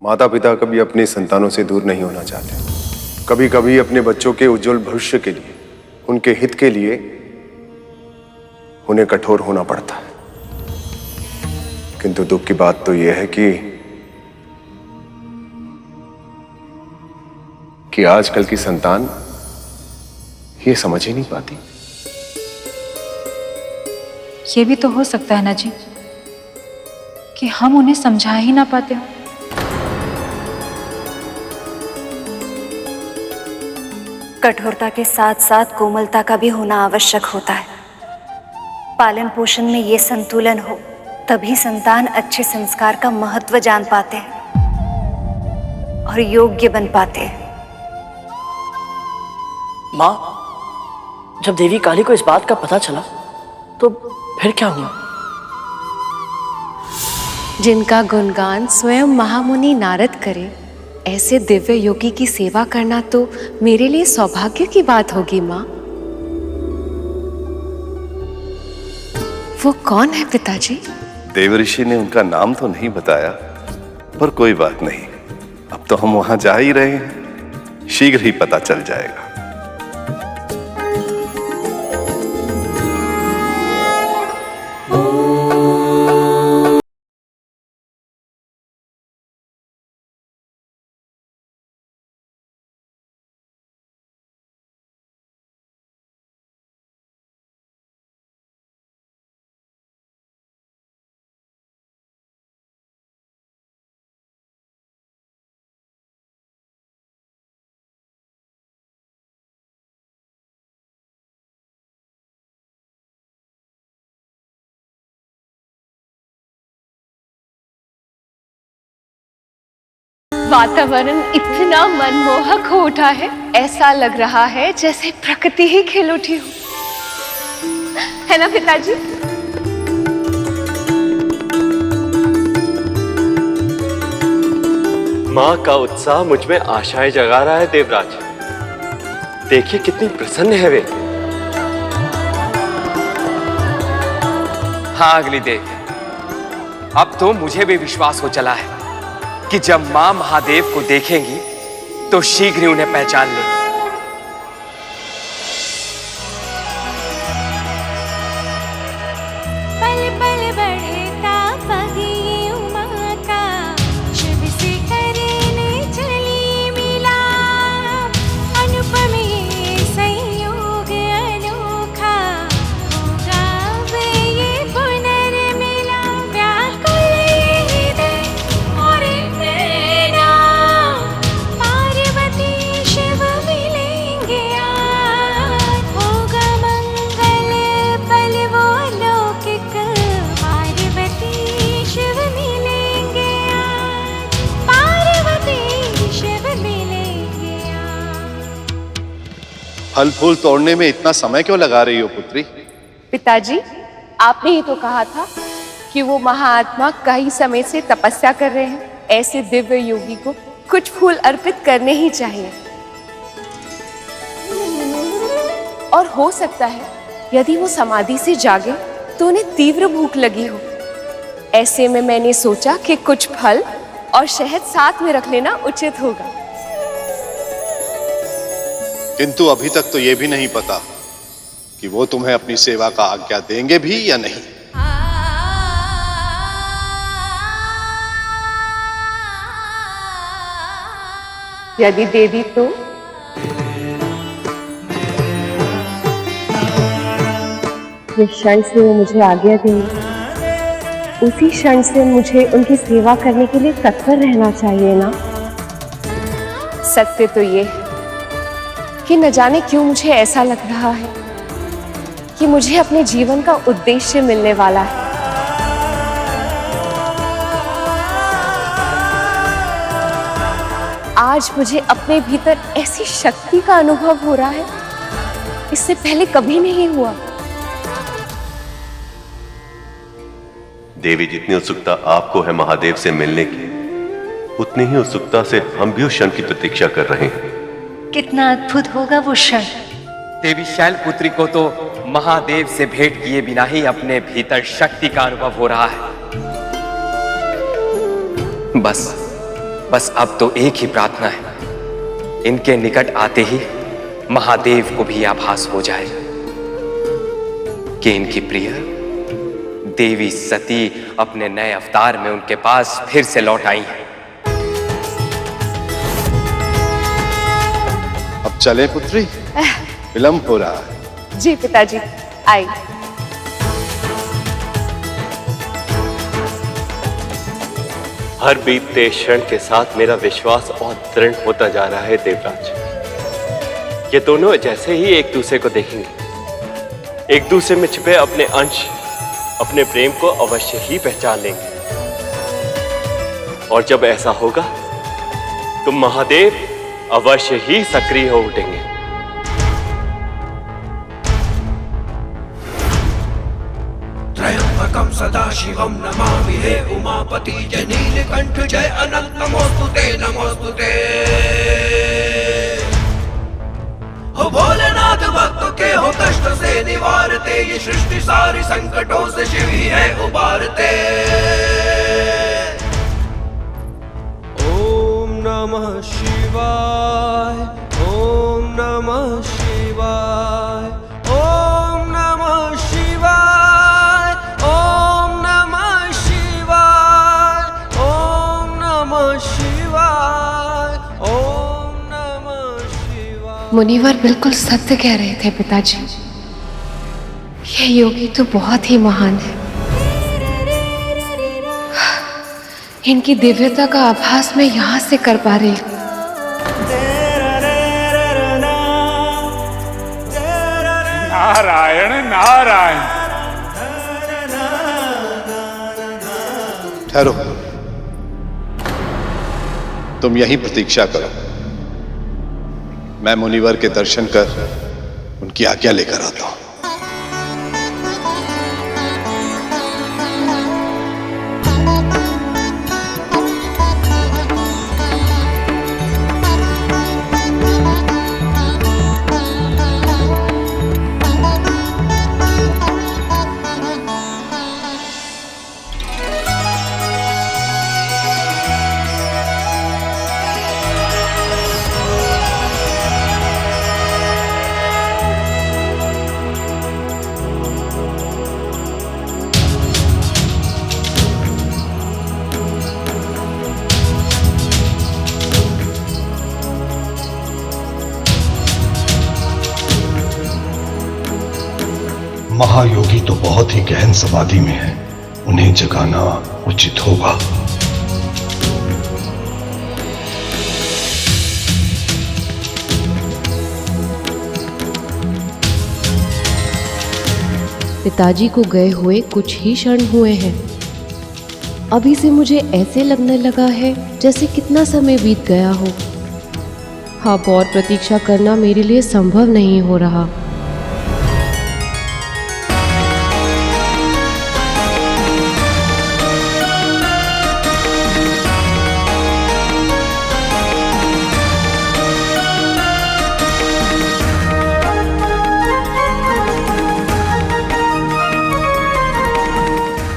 माता पिता कभी अपने संतानों से दूर नहीं होना चाहते। कभी कभी अपने बच्चों के उज्जवल भविष्य के लिए, उनके हित के लिए उन्हें कठोर होना पड़ता है। किंतु दुख की बात तो यह है कि आजकल की संतान ये समझ ही नहीं पाती। ये भी तो हो सकता है ना जी कि हम उन्हें समझा ही ना पाते हो। कठोरता के साथ साथ कोमलता का भी होना आवश्यक होता है। पालन पोषण में ये संतुलन हो तभी संतान अच्छे संस्कार का महत्व जान पाते हैं और योग्य बन पाते हैं। माँ, जब देवी काली को इस बात का पता चला तो फिर क्या हुआ? जिनका गुणगान स्वयं महामुनि नारद करे, ऐसे दिव्य योगी की सेवा करना तो मेरे लिए सौभाग्य की बात होगी माँ। वो कौन है पिताजी? देवऋषि ने उनका नाम तो नहीं बताया, पर कोई बात नहीं, अब तो हम वहां जा ही रहे हैं, शीघ्र ही पता चल जाएगा। वातावरण इतना मनमोहक हो उठा है, ऐसा लग रहा है जैसे प्रकृति ही खिल उठी हो, है ना पिताजी? माँ का उत्साह मुझ में आशाएं जगा रहा है देवराज। देखिए कितनी प्रसन्न है वे। हाँ अग्निदेव, अब तो मुझे भी विश्वास हो चला है कि जब मां महादेव को देखेंगी तो शीघ्र ही उन्हें पहचान लेंगी। पल पल बढ़ता पगी उमा का, शिव से करने चली मिला, अनुपम ये संयोग अनोखा, होगा अब ये पुनर्मिला। व्याकुल ये हृदय और नैना, पार्वती शिव मिलेंगे आज, होगा मंगल पल वो लौकिक, पार्वती शिव मिलेंगे आज, पार्वती शिव मिलेंगे आज। फल फूल तोड़ने में इतना समय क्यों लगा रही हो पुत्री? पिताजी, आपने ही तो कहा था कि वो महाआत्मा कई समय से तपस्या कर रहे हैं, ऐसे दिव्य योगी को कुछ फूल अर्पित करने ही चाहिए। और हो सकता है यदि वो समाधि से जागे तो उन्हें तीव्र भूख लगी हो। ऐसे में मैंने सोचा कि कुछ फल और शहद साथ में रख लेना उचित होगा। किंतु अभी तक तो ये भी नहीं पता कि वो तुम्हें अपनी सेवा का आज्ञा देंगे भी या नहीं। यदि दे दी तो? जिस क्षण से वो मुझे आज्ञा देंगे, उसी क्षण से मुझे उनकी सेवा करने के लिए तत्पर रहना चाहिए ना। सत्य तो ये है कि न जाने क्यों मुझे ऐसा लग रहा है कि मुझे अपने जीवन का उद्देश्य मिलने वाला है। आज मुझे अपने भीतर ऐसी शक्ति का अनुभव हो रहा है, इससे पहले कभी नहीं हुआ। देवी, जितनी उत्सुकता आपको है महादेव से मिलने की, उतनी ही उत्सुकता से हम भी उस क्षण की प्रतीक्षा कर रहे हैं। कितना अद्भुत होगा वो क्षण। देवी शैलपुत्री को तो महादेव से भेंट किए बिना ही अपने भीतर शक्ति का अनुभव हो रहा है। बस बस अब तो एक ही प्रार्थना है, इनके निकट आते ही महादेव को भी आभास हो जाए कि इनकी प्रिय देवी सती अपने नए अवतार में उनके पास फिर से लौट आई हैं। अब चले पुत्री, विलंब हो रहा है। जी पिताजी, आई। हर बीतते क्षण के साथ मेरा विश्वास और दृढ़ होता जा रहा है देवराज। ये दोनों जैसे ही एक दूसरे को देखेंगे, एक दूसरे में छिपे अपने अंश, अपने प्रेम को अवश्य ही पहचान लेंगे। और जब ऐसा होगा तो महादेव अवश्य ही सक्रिय हो उठेंगे। त्रयंबकं सदाशिवं नमामि हे उमापति जय नीलकंठ जय अनंत नमोस्तुते नमोस्तुते। हो भोलेनाथ भक्तों के हो कष्ट से निवारते, ये सृष्टि सारी संकटों से शिव ही है उबारते। ओम नमः शिवाय, ओम नमः शिवाय, ओम नमः शिवाय, ओम नमः शिवाय, ओम नमः शिवाय, ओम नमः शिवाय। मुनिवर बिल्कुल सत्य कह रहे थे पिताजी, ये योगी तो बहुत ही महान है। इनकी दिव्यता का आभास मैं यहाँ से कर पा रही हूँ। नारायण नारायण। ठहरो, तुम यहीं प्रतीक्षा करो, मैं मुनिवर के दर्शन कर उनकी आज्ञा लेकर आता हूं। महायोगी तो बहुत ही गहन समाधि में है, उन्हें जगाना उचित होगा। पिताजी को गए हुए कुछ ही क्षण हुए हैं। अभी से मुझे ऐसे लगने लगा है जैसे कितना समय बीत गया हो। अब और प्रतीक्षा करना मेरे लिए संभव नहीं हो रहा।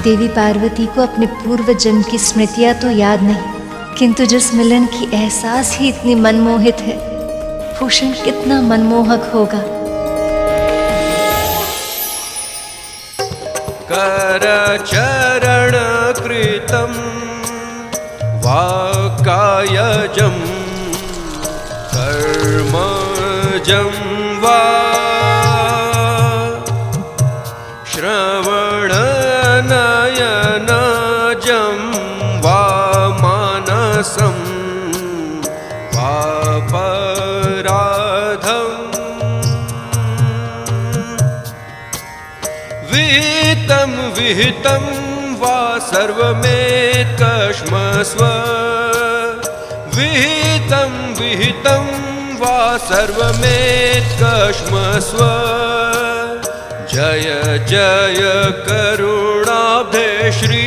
देवी पार्वती को अपने पूर्व जन्म की स्मृतियां तो याद नहीं, किंतु जिस मिलन की एहसास ही इतनी मनमोहित है, भूषण कितना मनमोहक होगा। कर चरण कृतं वाकायजं कर्मजं वा श्रवणनयनजं वा मानसं वा पराधं विहितं विहितं वा सर्वमेतत्कश्मस्व विहितं विहितं वा सर्वमेतत्कश्मस्व जय जय करुणाब्धे श्री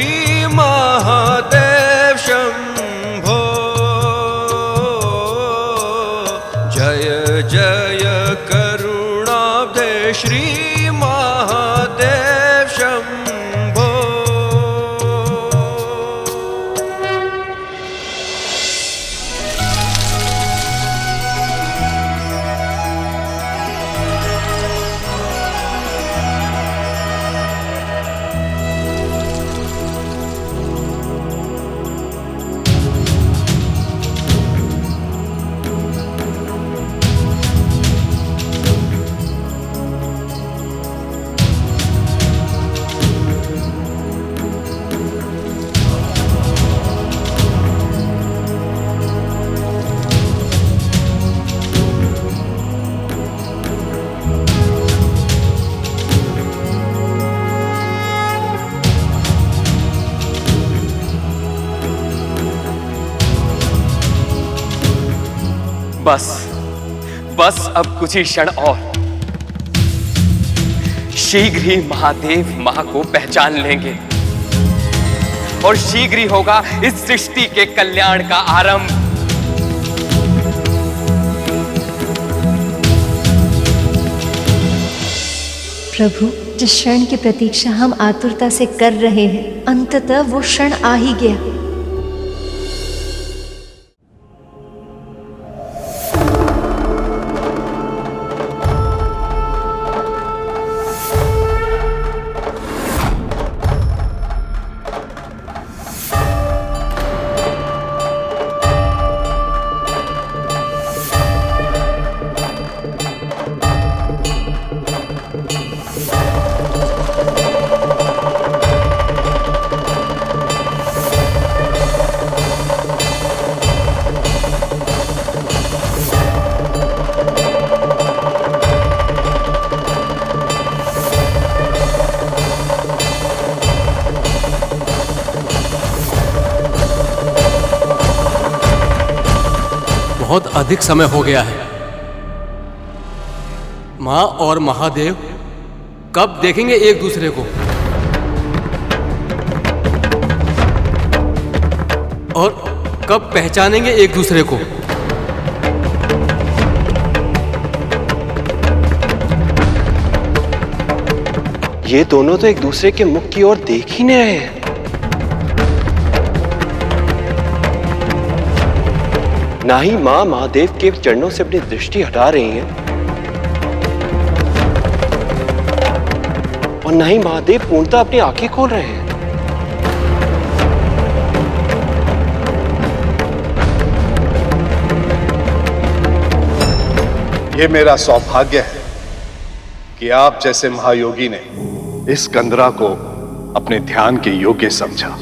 महादेव शंभो जय जय करुणाब्धे श्री महादेव शंभो। बस अब कुछ ही क्षण और शीघ्र ही महादेव मां को पहचान लेंगे और शीघ्र ही होगा इस सृष्टि के कल्याण का आरंभ। प्रभु, जिस क्षण की प्रतीक्षा हम आतुरता से कर रहे हैं, अंततः वो क्षण आ ही गया। बहुत अधिक समय हो गया है। माँ और महादेव कब देखेंगे एक दूसरे को और कब पहचानेंगे एक दूसरे को? ये दोनों तो एक दूसरे के मुख की ओर देख ही नहीं रहे हैं। ना ही मां महादेव के चरणों से अपनी दृष्टि हटा रही हैं और ना ही महादेव पूर्णतः अपनी आंखें खोल रहे हैं। ये मेरा सौभाग्य है कि आप जैसे महायोगी ने इस कंदरा को अपने ध्यान के योग्य समझा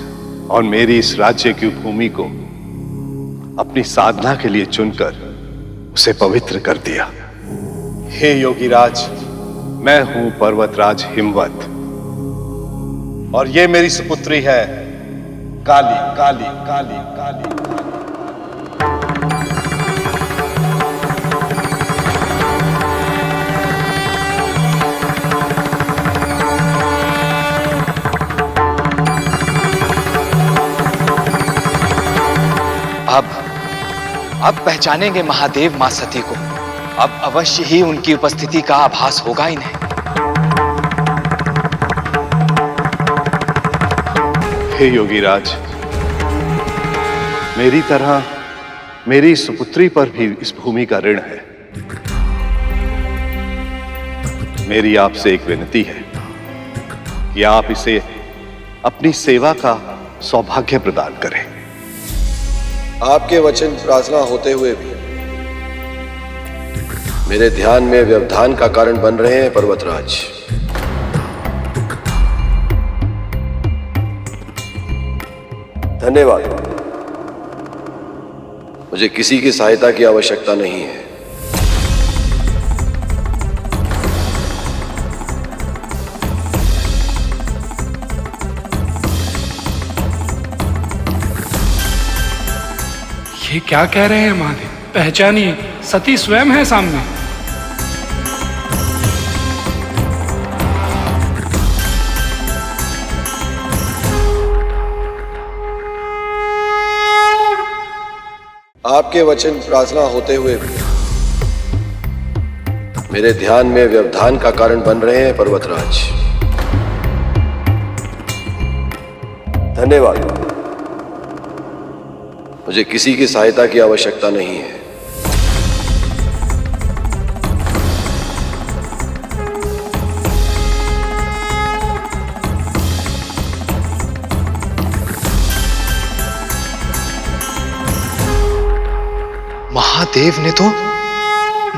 और मेरी इस राज्य की भूमि को अपनी साधना के लिए चुनकर उसे पवित्र कर दिया। हे योगीराज, मैं हूं पर्वतराज हिमवत और ये मेरी सुपुत्री है काली काली काली काली। अब पहचानेंगे महादेव मां सती को। अब अवश्य ही उनकी उपस्थिति का आभास होगा इन्हें। हे योगीराज, मेरी तरह मेरी सुपुत्री पर भी इस भूमि का ऋण है। मेरी आपसे एक विनती है कि आप इसे अपनी सेवा का सौभाग्य प्रदान करें। आपके वचन प्रार्थना होते हुए भी मेरे ध्यान में व्यवधान का कारण बन रहे हैं पर्वतराज। धन्यवाद, मुझे किसी की सहायता की आवश्यकता नहीं है। ये क्या कह रहे हैं महादेव? पहचानिए, सती स्वयं है सामने। आपके वचन प्रार्थना होते हुए भी मेरे ध्यान में व्यवधान का कारण बन रहे हैं पर्वतराज। धन्यवाद, मुझे किसी की सहायता की आवश्यकता नहीं है। महादेव ने तो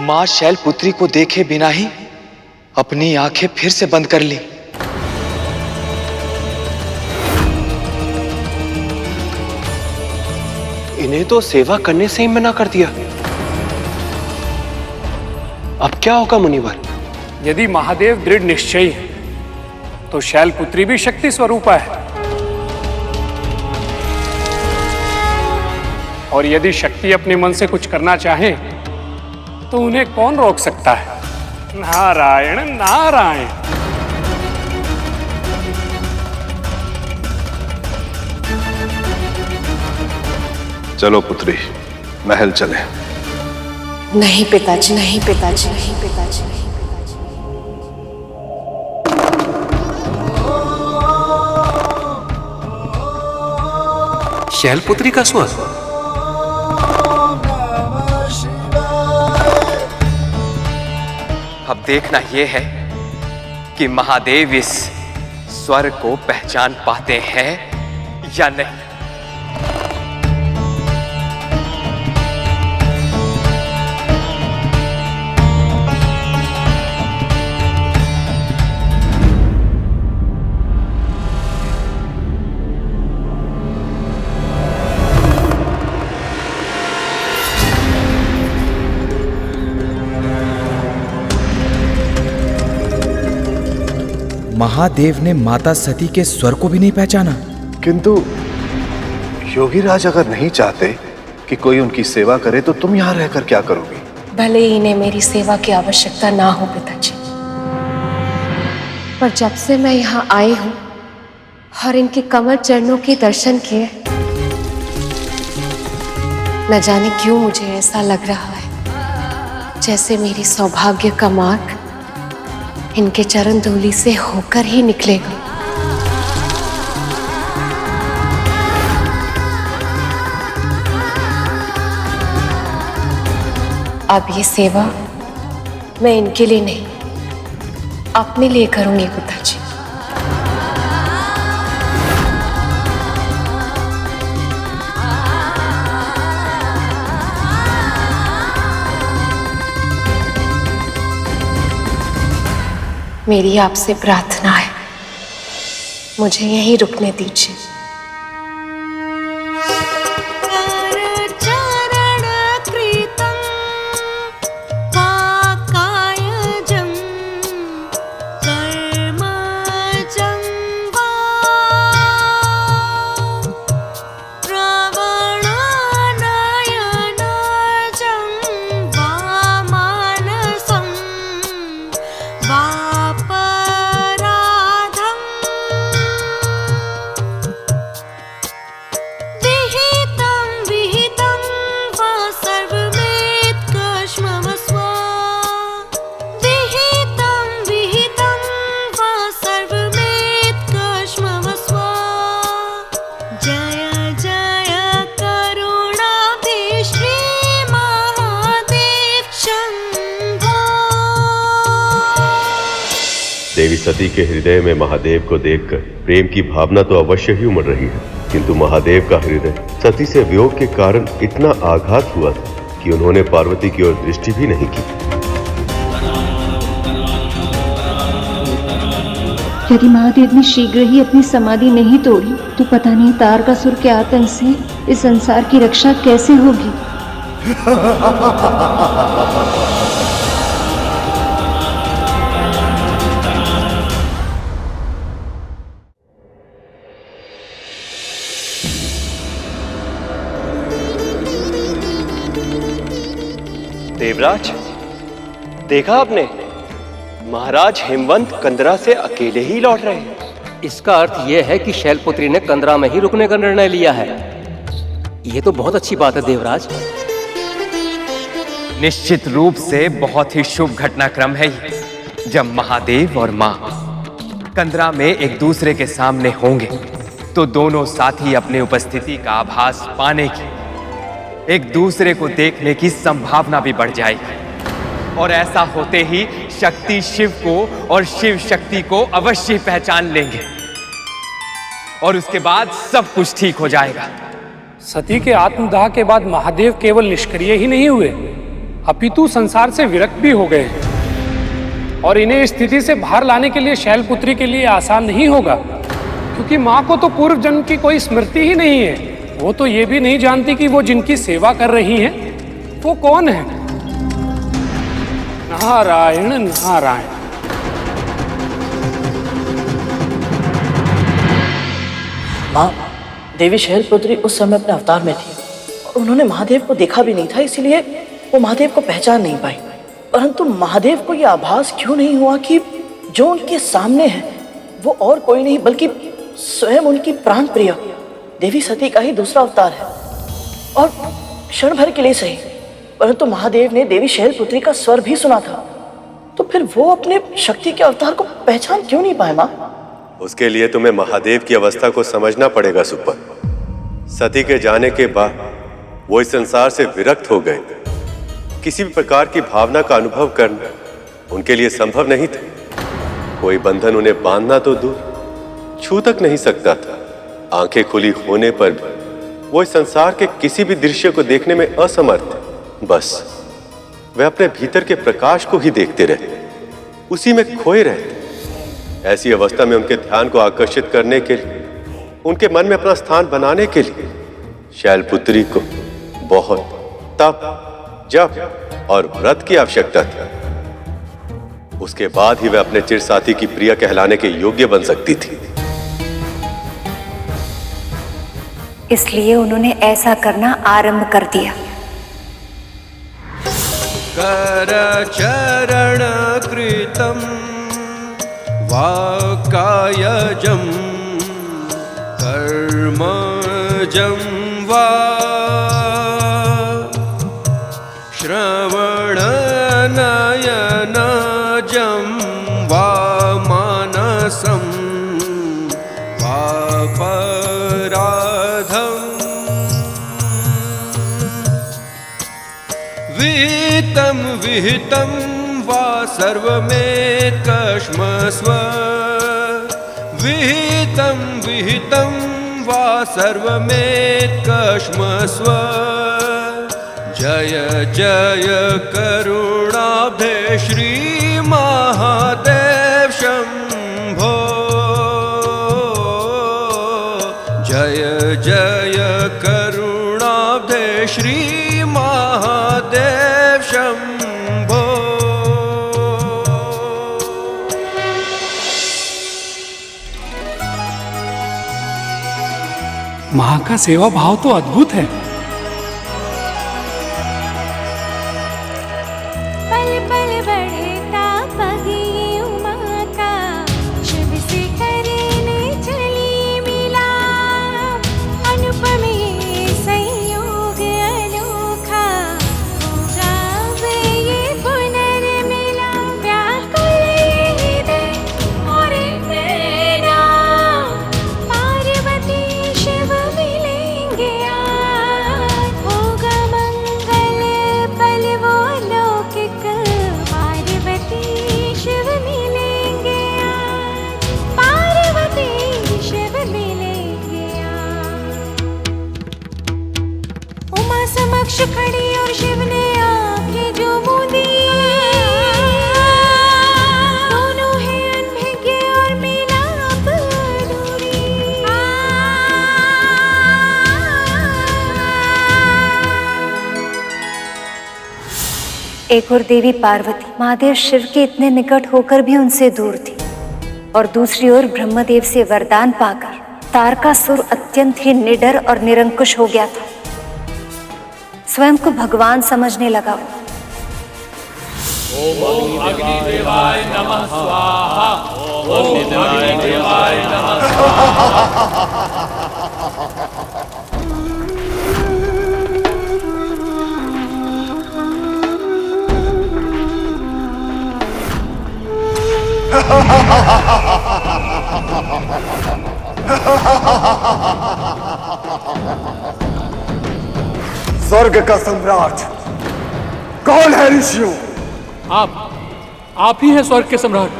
मां शैलपुत्री को देखे बिना ही अपनी आंखें फिर से बंद कर ली। इन्हें तो सेवा करने से ही मना कर दिया। अब क्या होगा मुनिवर? यदि महादेव दृढ़ निश्चयी है तो शैलपुत्री भी शक्ति स्वरूपा है, और यदि शक्ति अपने मन से कुछ करना चाहे तो उन्हें कौन रोक सकता है? नारायण नारायण। चलो पुत्री, महल चले। नहीं पिताजी, नहीं पिताजी, नहीं पिताजी, नहीं। शैलपुत्री का स्वर। अब देखना यह है कि महादेव इस स्वर को पहचान पाते हैं या नहीं। महादेव ने माता सती के स्वर को भी नहीं पहचाना। किंतु योगीराज अगर नहीं चाहते कि कोई उनकी सेवा करे तो तुम यहाँ रहकर क्या करोगी? भले ही इन्हें मेरी सेवा की आवश्यकता ना हो पिताजी, पर जब से मैं यहाँ आई हूँ और इनके कमल चरणों के दर्शन किए, न जाने क्यों मुझे ऐसा लग रहा है जैसे मेरी सौभाग्य का मार्ग इनके चरण धूलि से होकर ही निकलेगा। अब ये सेवा मैं इनके लिए नहीं, अपने लिए करूंगी पिताजी। मेरी आपसे प्रार्थना है, मुझे यहीं रुकने दीजिए। देवी सती के हृदय में महादेव को देखकर प्रेम की भावना तो अवश्य ही उमड़ रही है, किंतु महादेव का हृदय सती से वियोग के कारण इतना आघात हुआ था कि उन्होंने पार्वती की ओर दृष्टि भी नहीं की। यदि महादेव ने शीघ्र ही अपनी समाधि नहीं तोड़ी तो पता नहीं तारकासुर के आतंक से इस संसार की रक्षा कैसे होगी। देवराज, देखा आपने? महाराज हेमवंत कंदरा से अकेले ही लौट रहे हैं। इसका अर्थ यह है कि शैलपुत्री ने कंदरा में ही रुकने का निर्णय लिया है। यह तो बहुत अच्छी बात है देवराज। निश्चित रूप से बहुत ही शुभ घटनाक्रम है ये। जब महादेव और मां कंदरा में एक दूसरे के सामने होंगे तो दोनों साथी अपनी उपस्थिति का आभास पाने की, एक दूसरे को देखने की संभावना भी बढ़ जाएगी। और ऐसा होते ही शक्ति शिव को और शिव शक्ति को अवश्य पहचान लेंगे और उसके बाद सब कुछ ठीक हो जाएगा। सती के आत्मदाह के बाद महादेव केवल निष्क्रिय ही नहीं हुए, अपितु संसार से विरक्त भी हो गए और इन्हें इस स्थिति से बाहर लाने के लिए शैलपुत्री के लिए आसान नहीं होगा, क्योंकि मां को तो पूर्व जन्म की कोई स्मृति ही नहीं है। वो तो ये भी नहीं जानती कि वो जिनकी सेवा कर रही हैं वो कौन है। नारायण नारायण। माँ, देवी शैलपुत्री उस समय अपने अवतार में थी और उन्होंने महादेव को देखा भी नहीं था, इसीलिए वो महादेव को पहचान नहीं पाई, परंतु महादेव को यह आभास क्यों नहीं हुआ कि जो उनके सामने है वो और कोई नहीं बल्कि स्वयं उनकी प्राण प्रिय देवी सती का ही दूसरा अवतार है। और क्षण भर के लिए सही, परंतु महादेव ने देवी शैलपुत्री का स्वर भी सुना था, तो फिर वो अपने शक्ति के अवतार को पहचान क्यों नहीं पाए माँ? उसके लिए तुम्हें महादेव की अवस्था को समझना पड़ेगा सुपर। सती के जाने के बाद वो इस संसार से विरक्त हो गए। किसी भी प्रकार की भावना का अनुभव करना उनके लिए संभव नहीं था। कोई बंधन उन्हें बांधना तो दूर, छू तक नहीं सकता था। आंखें खुली होने पर भी वो इस संसार के किसी भी दृश्य को देखने में असमर्थ थे। बस वे अपने भीतर के प्रकाश को ही देखते रहते, उसी में खोए रहते। ऐसी अवस्था में उनके ध्यान को आकर्षित करने के लिए, उनके मन में अपना स्थान बनाने के लिए शैलपुत्री को बहुत तप, जप और व्रत की आवश्यकता थी। उसके बाद ही वह अपने चिर साथी की प्रिया कहलाने के योग्य बन सकती थी। इसलिए उन्होंने ऐसा करना आरंभ कर दिया। कर चरण कृतं वाकायजं कर्मजं वा श्रवणनयनजं वा मानसं वा पराधं विहितं विहितं वा सर्वमेकश्मस्व विहितं विहितं वा सर्वमेकश्मस्व जय जय करुणाब्धे श्री महादेव शंभो जय जय करुणाब्धे श्री महादेव शंभो। माँ का सेवा भाव तो अद्भुत है। पल पल बढ़ता पगी उमा का शिव से करने चली मिला अनुपम ये संयोग अनोखा होगा वे ये पुनर्मिला व्याकुल ये हृदय और नैना पार्वती शिव मिलेंगे आज होगा मंगल पल वो लौकिक पार्वती शिव मिलेंगे आज पार्वती शिव मिलेंगे आज। उमा समक्ष खड़ी और शिव ने आंखें जो मूंदी दोनों हैं अनभिज्ञ और मिलाप अधूरी। एक और देवी पार्वती महादेव शिव के इतने निकट होकर भी उनसे दूर थी, और दूसरी ओर ब्रह्मदेव से वरदान पाकर तारकासुर अत्यंत ही निडर और निरंकुश हो गया था। स्वयं को भगवान समझने लगा वो। ओम अग्निदेवाय नमः स्वाहा ओम अग्निदेवाय नमः स्वर्ग का सम्राट कौन है ऋषियों? आप ही हैं स्वर्ग के सम्राट।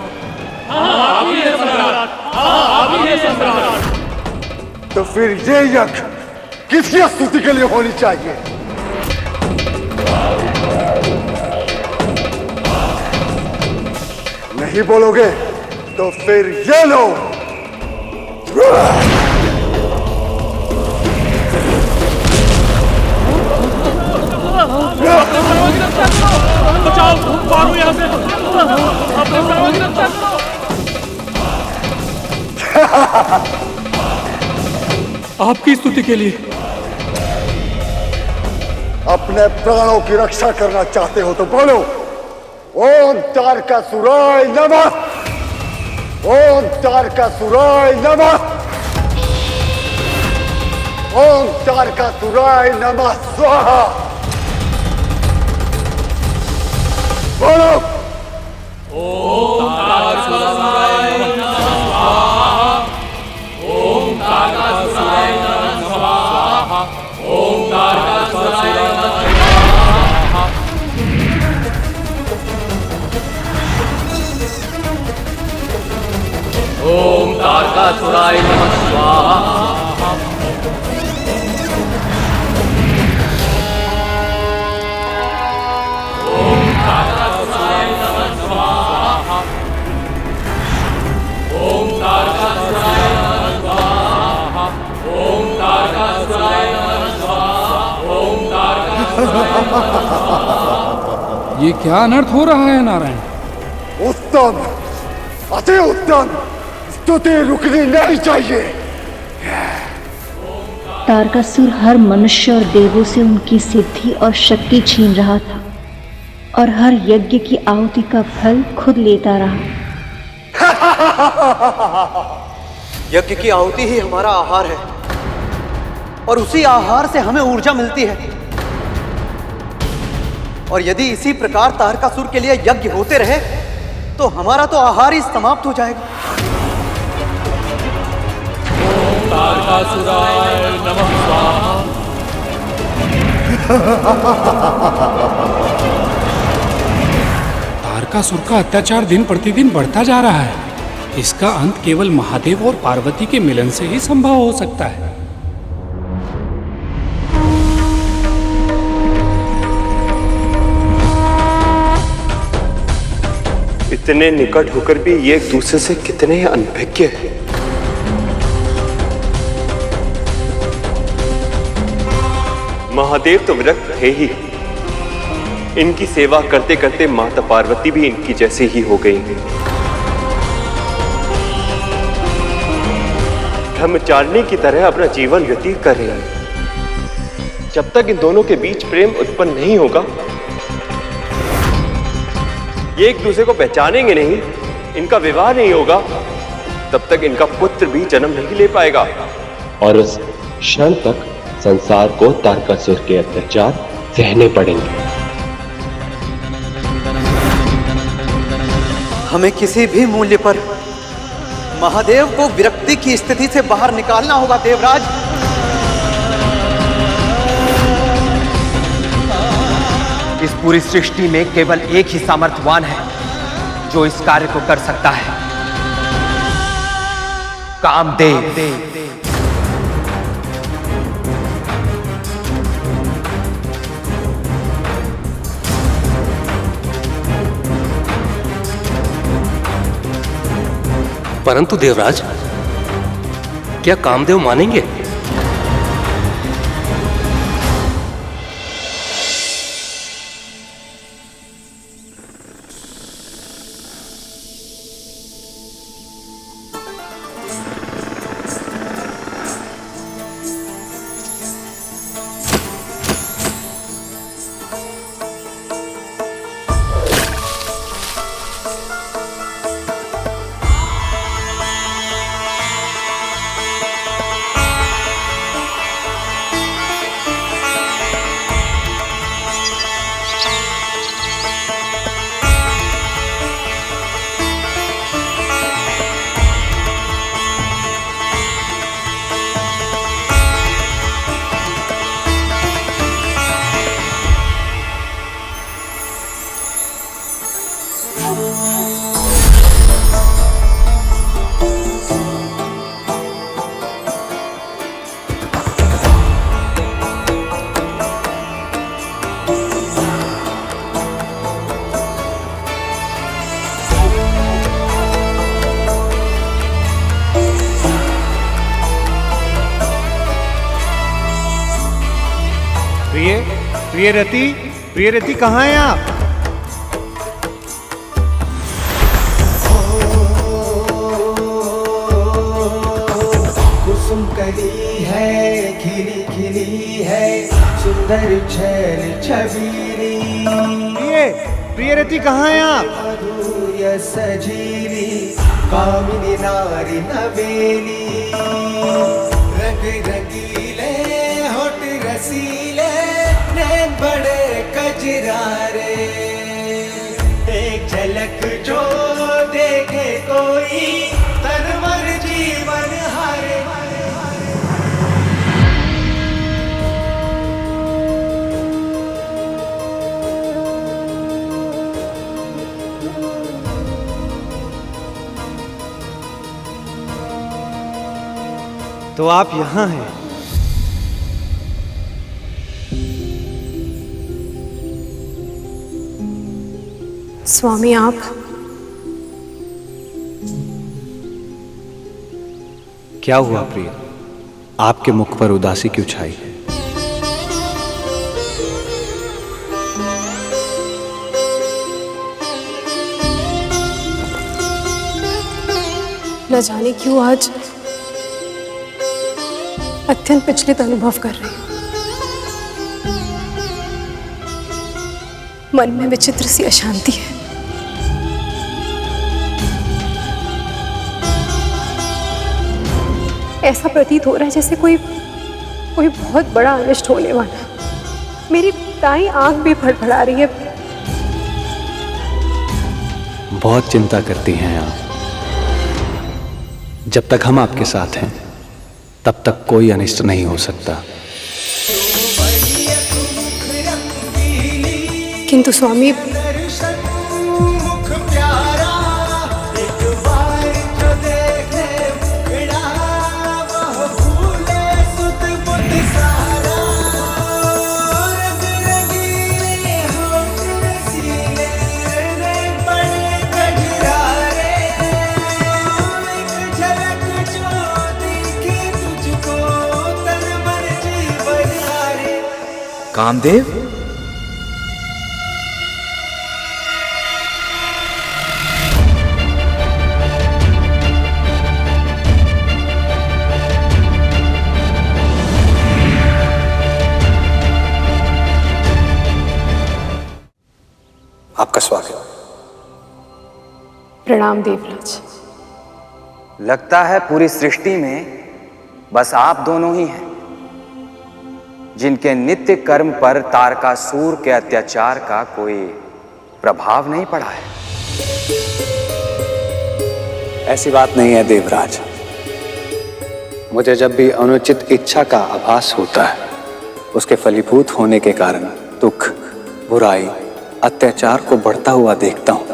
आप ही हैं सम्राट, आप ही हैं सम्राट। तो फिर ये यज्ञ किसकी स्तुति के लिए होनी चाहिए? नहीं बोलोगे तो फिर ये लो। बचाओ, मारो यहाँ से। अपने प्राणों की रक्षा करो। आपकी स्तुति के लिए। अपने प्राणों की रक्षा करना चाहते हो तो बोलो, ओम तारकासुराय नमः, ओम तारकासुराय नमः, ओम तारकासुराय नमः स्वाहा। बोलो, ओम तारकासुराय नमः स्वाहा, ओम तारकासुराय नमः स्वाहा, ओम तारकासुराय नमः स्वाहा। ओम तारकासुराय नमः स्वाहा। ये क्या अनर्थ हो रहा है नारायण? उत्तम, अति उत्तम, स्तुति रुकनी नहीं चाहिए। तारकासुर हर मनुष्य और देवों से उनकी सिद्धि और शक्ति छीन रहा था और हर यज्ञ की आहुति का फल खुद लेता रहा। यज्ञ की आहुति ही हमारा आहार है और उसी आहार से हमें ऊर्जा मिलती है। और यदि इसी प्रकार तारकासुर के लिए यज्ञ होते रहे तो हमारा तो आहार ही समाप्त हो जाएगा। ओम तारकासुराय नमः स्वाहा। तारकासुर का अत्याचार दिन प्रतिदिन बढ़ता जा रहा है। इसका अंत केवल महादेव और पार्वती के मिलन से ही संभव हो सकता है। इतने निकट होकर भी ये एक दूसरे से कितने अनभिज्ञ हैं। महादेव तो विरक्त थे ही, इनकी सेवा करते करते माता पार्वती भी इनकी जैसे ही हो गई। ब्रह्मचारिणी की तरह अपना जीवन व्यतीत कर रहे हैं। जब तक इन दोनों के बीच प्रेम उत्पन्न नहीं होगा, ये एक दूसरे को पहचानेंगे नहीं, इनका विवाह नहीं होगा, तब तक इनका पुत्र भी जन्म नहीं ले पाएगा। और उस क्षण तक संसार को तारकासुर के अत्याचार सहने पड़ेंगे। हमें किसी भी मूल्य पर महादेव को विरक्ति की स्थिति से बाहर निकालना होगा देवराज। इस पूरी सृष्टि में केवल एक ही सामर्थ्यवान है जो इस कार्य को कर सकता है, कामदेव। परंतु देवराज, क्या कामदेव मानेंगे? प्रियरति कहाँ हैं आप? कुसुम कली है, खिली खिली है, सुंदर छैल छबीली। प्रियरति कहाँ हैं आप? मधुर्य सजीली, कामिनी नारी नवेली। रंग रंगीले होठ रसीले, नैन बड़े कजरारे। एक झलक जो देखे कोई, तन मन जीवन हारे। तो आप यहाँ हैं? स्वामी आप क्या हुआ प्रिय? आपके मुख पर उदासी क्यों छाई है? न जाने क्यों आज अत्यंत विचलित अनुभव कर रही हूं। मन में विचित्र सी अशांति है। ऐसा प्रतीत हो रहा है जैसे कोई बहुत बड़ा अनिष्ट होने वाला। मेरी दाईं आंख भी फड़फड़ा रही है। बहुत चिंता करती हैं आप। जब तक हम आपके साथ हैं तब तक कोई अनिष्ट नहीं हो सकता। किंतु स्वामी कामदेव, आपका स्वागत। प्रणाम देवराज। लगता है पूरी सृष्टि में बस आप दोनों ही हैं जिनके नित्य कर्म पर तारकासुर के अत्याचार का कोई प्रभाव नहीं पड़ा है। ऐसी बात नहीं है देवराज। मुझे जब भी अनुचित इच्छा का आभास होता है, उसके फलीभूत होने के कारण दुख, बुराई, अत्याचार को बढ़ता हुआ देखता हूं,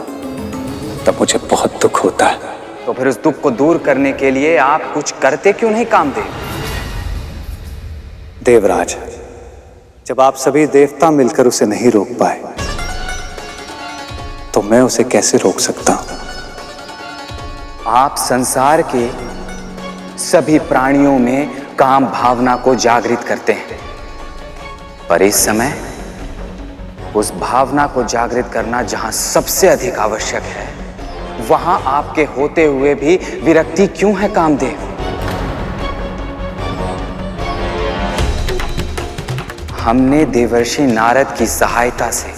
तब मुझे बहुत दुख होता है। तो फिर उस दुख को दूर करने के लिए आप कुछ करते क्यों नहीं कामदेव? देवराज, जब आप सभी देवता मिलकर उसे नहीं रोक पाए, तो मैं उसे कैसे रोक सकता हूं? आप संसार के सभी प्राणियों में काम भावना को जागृत करते हैं, पर इस समय उस भावना को जागृत करना जहां सबसे अधिक आवश्यक है, वहां आपके होते हुए भी विरक्ति क्यों है कामदेव? हमने देवर्षि नारद की सहायता से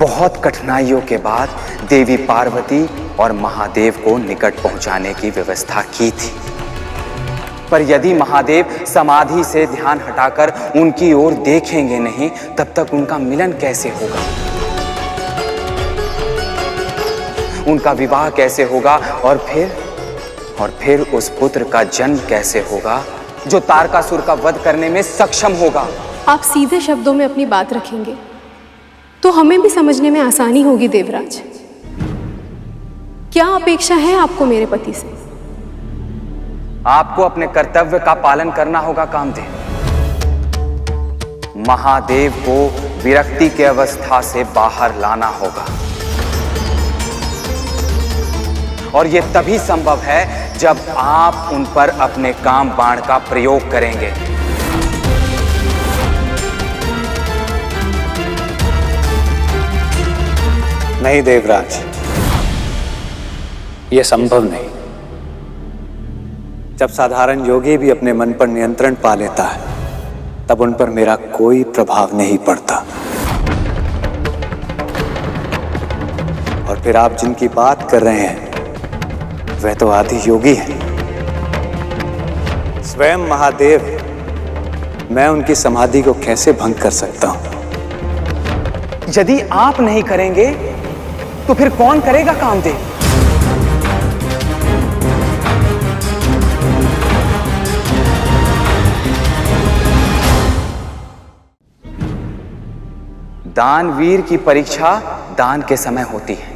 बहुत कठिनाइयों के बाद देवी पार्वती और महादेव को निकट पहुंचाने की व्यवस्था की थी, पर यदि महादेव समाधि से ध्यान हटाकर उनकी ओर देखेंगे नहीं, तब तक उनका मिलन कैसे होगा? उनका विवाह कैसे होगा? और फिर उस पुत्र का जन्म कैसे होगा जो तारकासुर का वध करने में सक्षम होगा? आप सीधे शब्दों में अपनी बात रखेंगे तो हमें भी समझने में आसानी होगी देवराज। क्या अपेक्षा है आपको मेरे पति से? आपको अपने कर्तव्य का पालन करना होगा कामदेव। महादेव को विरक्ति की अवस्था से बाहर लाना होगा, और यह तभी संभव है जब आप उन पर अपने काम बाण का प्रयोग करेंगे। नहीं देवराज, यह संभव नहीं। जब साधारण योगी भी अपने मन पर नियंत्रण पा लेता है, तब उन पर मेरा कोई प्रभाव नहीं पड़ता। और फिर आप जिनकी बात कर रहे हैं वह तो आदि योगी हैं। स्वयं महादेव, मैं उनकी समाधि को कैसे भंग कर सकता हूं? यदि आप नहीं करेंगे तो फिर कौन करेगा कामदेव? दानवीर की परीक्षा दान के समय होती है।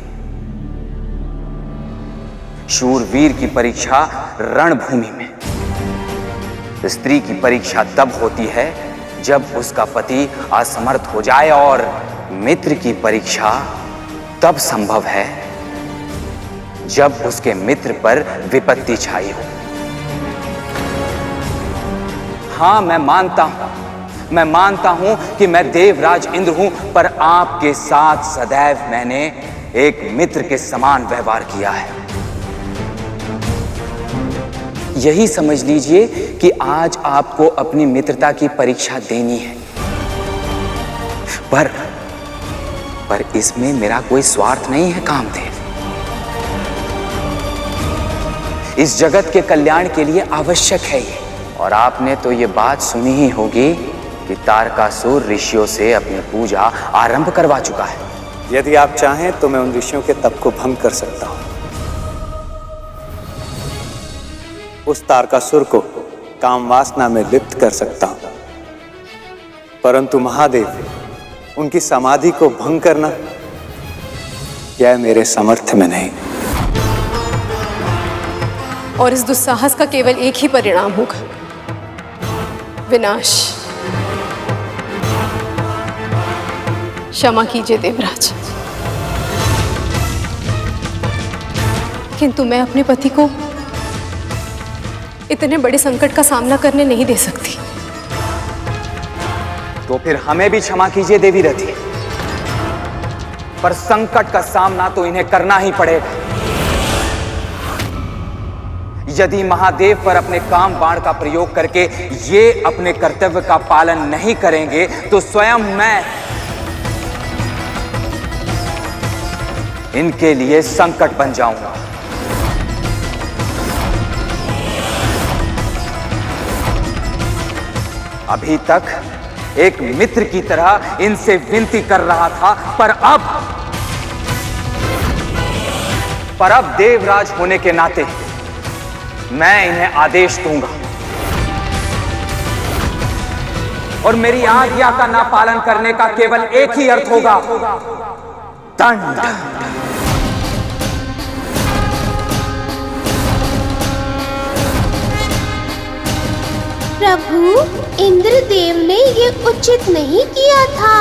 शूरवीर की परीक्षा रणभूमि में। स्त्री की परीक्षा तब होती है जब उसका पति असमर्थ हो जाए, और मित्र की परीक्षा तब संभव है जब उसके मित्र पर विपत्ति छाई हो। हाँ, मैं मानता हूं कि मैं देवराज इंद्र हूं, पर आपके साथ सदैव मैंने एक मित्र के समान व्यवहार किया है। यही समझ लीजिए कि आज आपको अपनी मित्रता की परीक्षा देनी है। पर इसमें मेरा कोई स्वार्थ नहीं है कामदेव। इस जगत के कल्याण के लिए आवश्यक है ये। और आपने तो ये बात सुनी ही होगी कि तारकासुर ऋषियों से अपनी पूजा आरंभ करवा चुका है। यदि आप चाहें तो मैं उन ऋषियों के तप को भंग कर सकता हूं। उस तारकासुर को काम वासना में लिप्त कर सकता हूं, परंतु महादेव, उनकी समाधि को भंग करना यह मेरे सामर्थ्य में नहीं। और इस दुस्साहस का केवल एक ही परिणाम होगा, विनाश। क्षमा कीजिए देवराज, किंतु मैं अपने पति को इतने बड़े संकट का सामना करने नहीं दे सकती। तो फिर हमें भी क्षमा कीजिए देवी रथी, पर संकट का सामना तो इन्हें करना ही पड़ेगा। यदि महादेव पर अपने काम बाण का प्रयोग करके ये अपने कर्तव्य का पालन नहीं करेंगे तो स्वयं मैं इनके लिए संकट बन जाऊंगा। अभी तक एक मित्र की तरह इनसे विनती कर रहा था, पर अब देवराज होने के नाते मैं इन्हें आदेश दूंगा, और मेरी आज्ञा का ना पालन करने का केवल एक ही अर्थ होगा, दंड। प्रभु, इंद्रदेव ने ये उचित नहीं किया था।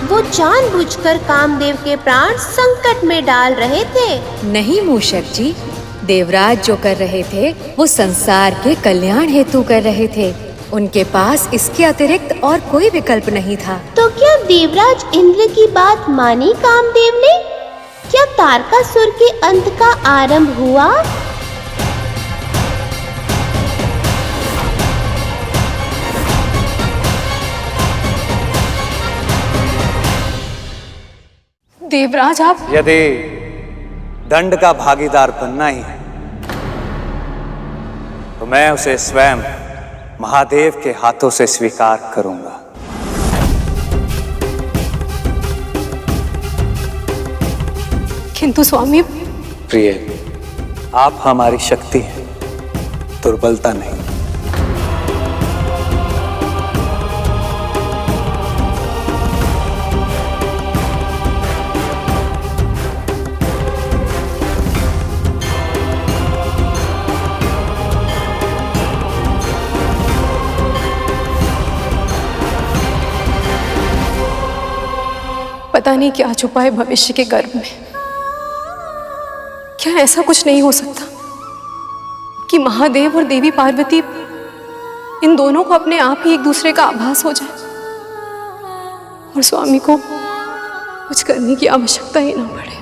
वो जानबूझकर कामदेव के प्राण संकट में डाल रहे थे। नहीं मूषक जी, देवराज जो कर रहे थे वो संसार के कल्याण हेतु कर रहे थे। उनके पास इसके अतिरिक्त और कोई विकल्प नहीं था। तो क्या देवराज इंद्र की बात मानी कामदेव ने? क्या तारकासुर के अंत का आरंभ हुआ? देवराज, आप यदि दंड का भागीदार बनना ही है तो मैं उसे स्वयं महादेव के हाथों से स्वीकार करूंगा। किंतु स्वामी। प्रिय, आप हमारी शक्ति हैं, दुर्बलता नहीं। पता नहीं क्या छुपा है भविष्य के गर्भ में। क्या ऐसा कुछ नहीं हो सकता कि महादेव और देवी पार्वती, इन दोनों को अपने आप ही एक दूसरे का आभास हो जाए और स्वामी को कुछ करने की आवश्यकता ही ना पड़े।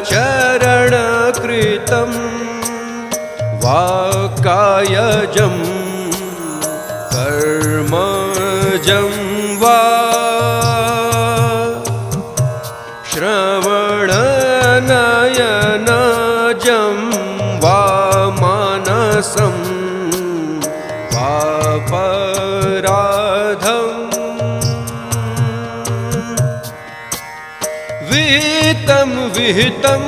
चरणकृतं वा कायजं कर्मजं वा श्रवणनयनजं वा मानसं वा पराधम् विहितं विहितं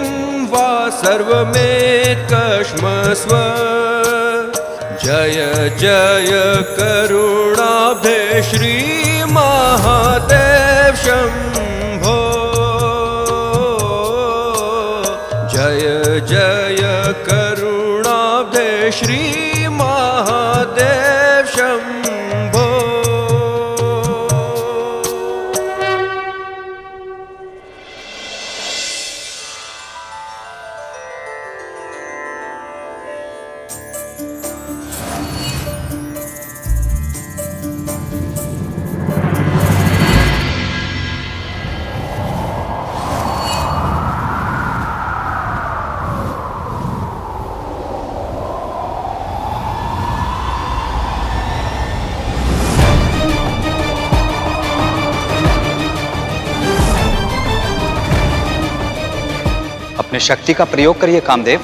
वा सर्वमेकश्मस्व जय जय करुणाब्धे श्रीमहादेव शम्भो जय जय करुणाब्धे श्रीमहादेव शम्भो। अपने शक्ति का प्रयोग करिए कामदेव।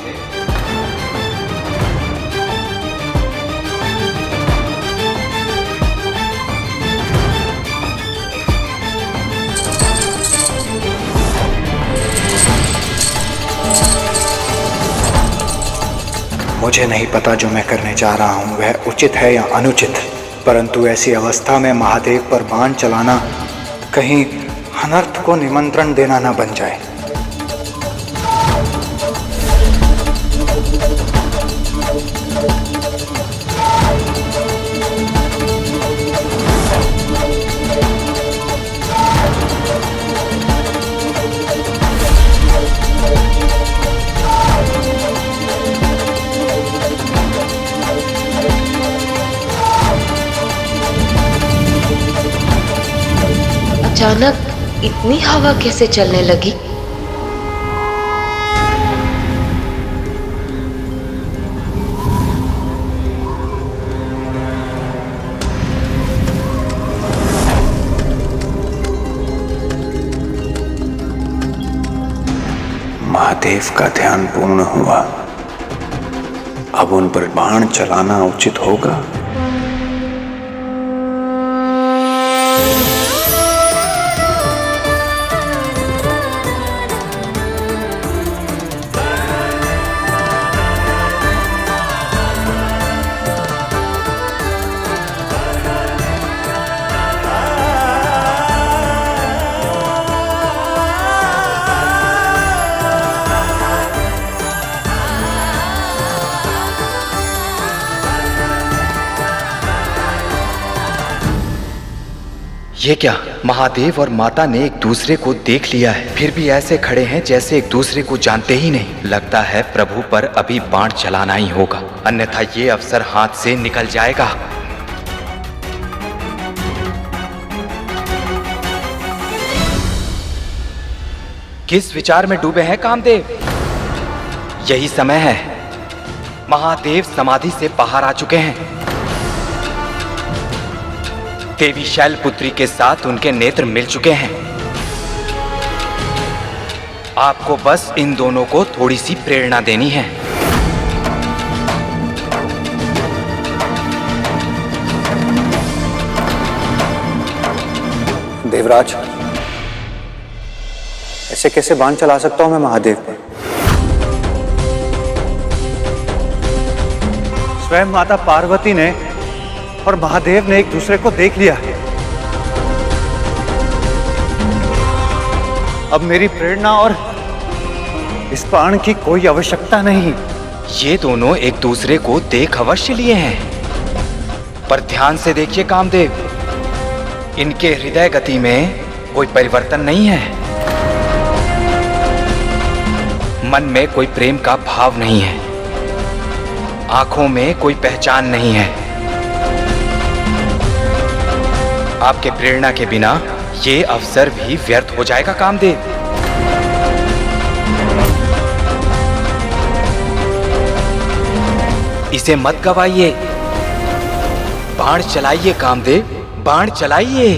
मुझे नहीं पता जो मैं करने जा रहा हूं वह उचित है या अनुचित, परंतु ऐसी अवस्था में महादेव पर बाण चलाना कहीं अनर्थ को निमंत्रण देना न बन जाए। अचानक इतनी हवा कैसे चलने लगी? महादेव का ध्यान पूर्ण हुआ। अब उन पर बाण चलाना उचित होगा। ये क्या, महादेव और माता ने एक दूसरे को देख लिया है, फिर भी ऐसे खड़े हैं जैसे एक दूसरे को जानते ही नहीं। लगता है प्रभु पर अभी बाण चलाना ही होगा, अन्यथा ये अवसर हाथ से निकल जाएगा। किस विचार में डूबे हैं कामदेव? यही समय है। महादेव समाधि से बाहर आ चुके हैं। देवी शैलपुत्री के साथ उनके नेत्र मिल चुके हैं। आपको बस इन दोनों को थोड़ी सी प्रेरणा देनी है। देवराज, ऐसे कैसे बाण चला सकता हूं मैं महादेव पर? स्वयं माता पार्वती ने और महादेव ने एक दूसरे को देख लिया है। अब मेरी प्रेरणा और इस बाण की कोई आवश्यकता नहीं। ये दोनों एक दूसरे को देख अवश्य लिए हैं, पर ध्यान से देखिए कामदेव, इनके हृदय गति में कोई परिवर्तन नहीं है। मन में कोई प्रेम का भाव नहीं है, आंखों में कोई पहचान नहीं है। आपके प्रेरणा के बिना ये अवसर भी व्यर्थ हो जाएगा कामदेव। इसे मत गवाइए। बाण चलाइए कामदेव, बाण चलाइए।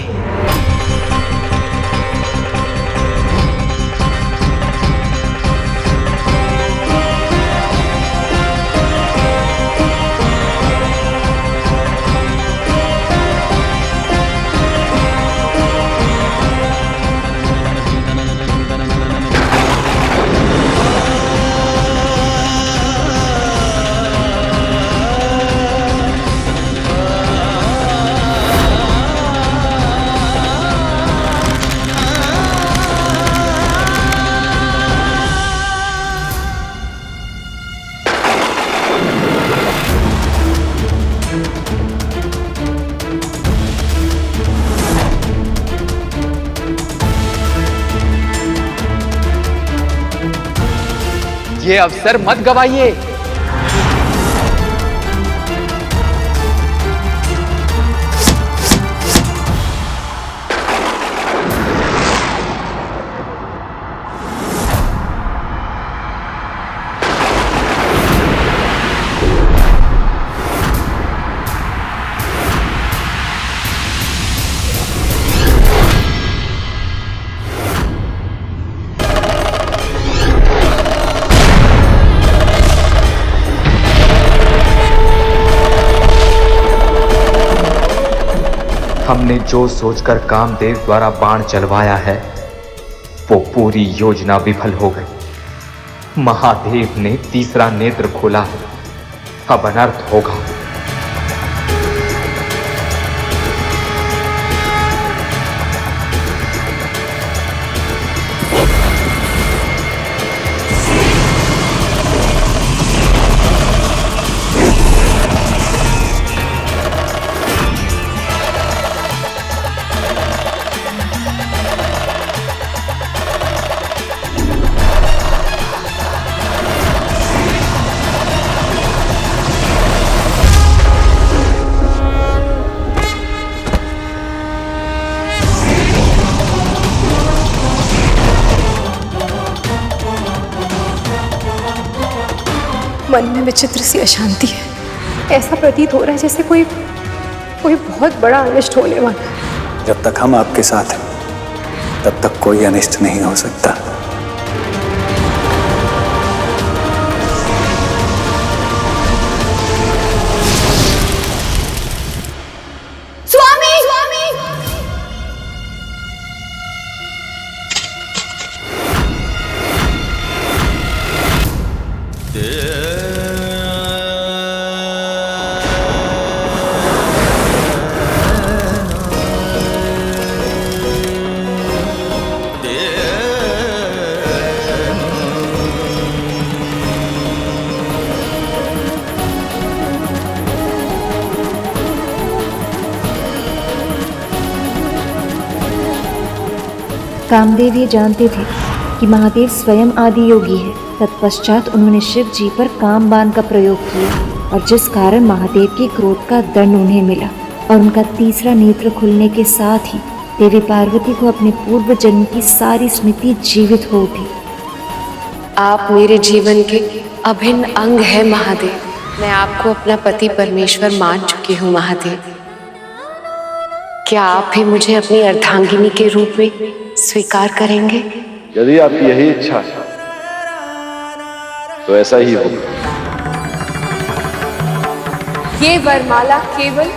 ये अवसर मत गवाइए। हमने जो सोचकर कामदेव द्वारा बाण चलवाया है वो पूरी योजना विफल हो गई। महादेव ने तीसरा नेत्र खोला है, अब अनर्थ होगा। मन में विचित्र सी अशांति है। ऐसा प्रतीत हो रहा है जैसे कोई बहुत बड़ा अनिष्ट होने वाला है। जब तक हम आपके साथ हैं तब तक कोई अनिष्ट नहीं हो सकता। कामदेव ये जानते थे कि महादेव स्वयं आदि योगी है। तत्पश्चात उन्होंने शिव जी पर काम बाण का प्रयोग किया और जिस कारण महादेव के क्रोध का दंड उन्हें मिला और उनका तीसरा नेत्र खुलने के साथ ही देवी पार्वती को अपने पूर्व जन्म की सारी स्मृति जीवित हो उठी। आप मेरे जीवन के अभिन्न अंग है महादेव। मैं आपको अपना पति परमेश्वर मान चुकी हूँ महादेव। क्या आप भी मुझे अपनी अर्धांगिनी के रूप में स्वीकार करेंगे? यदि आपकी यही इच्छा है तो ऐसा ही होगा। ये वरमाला केवल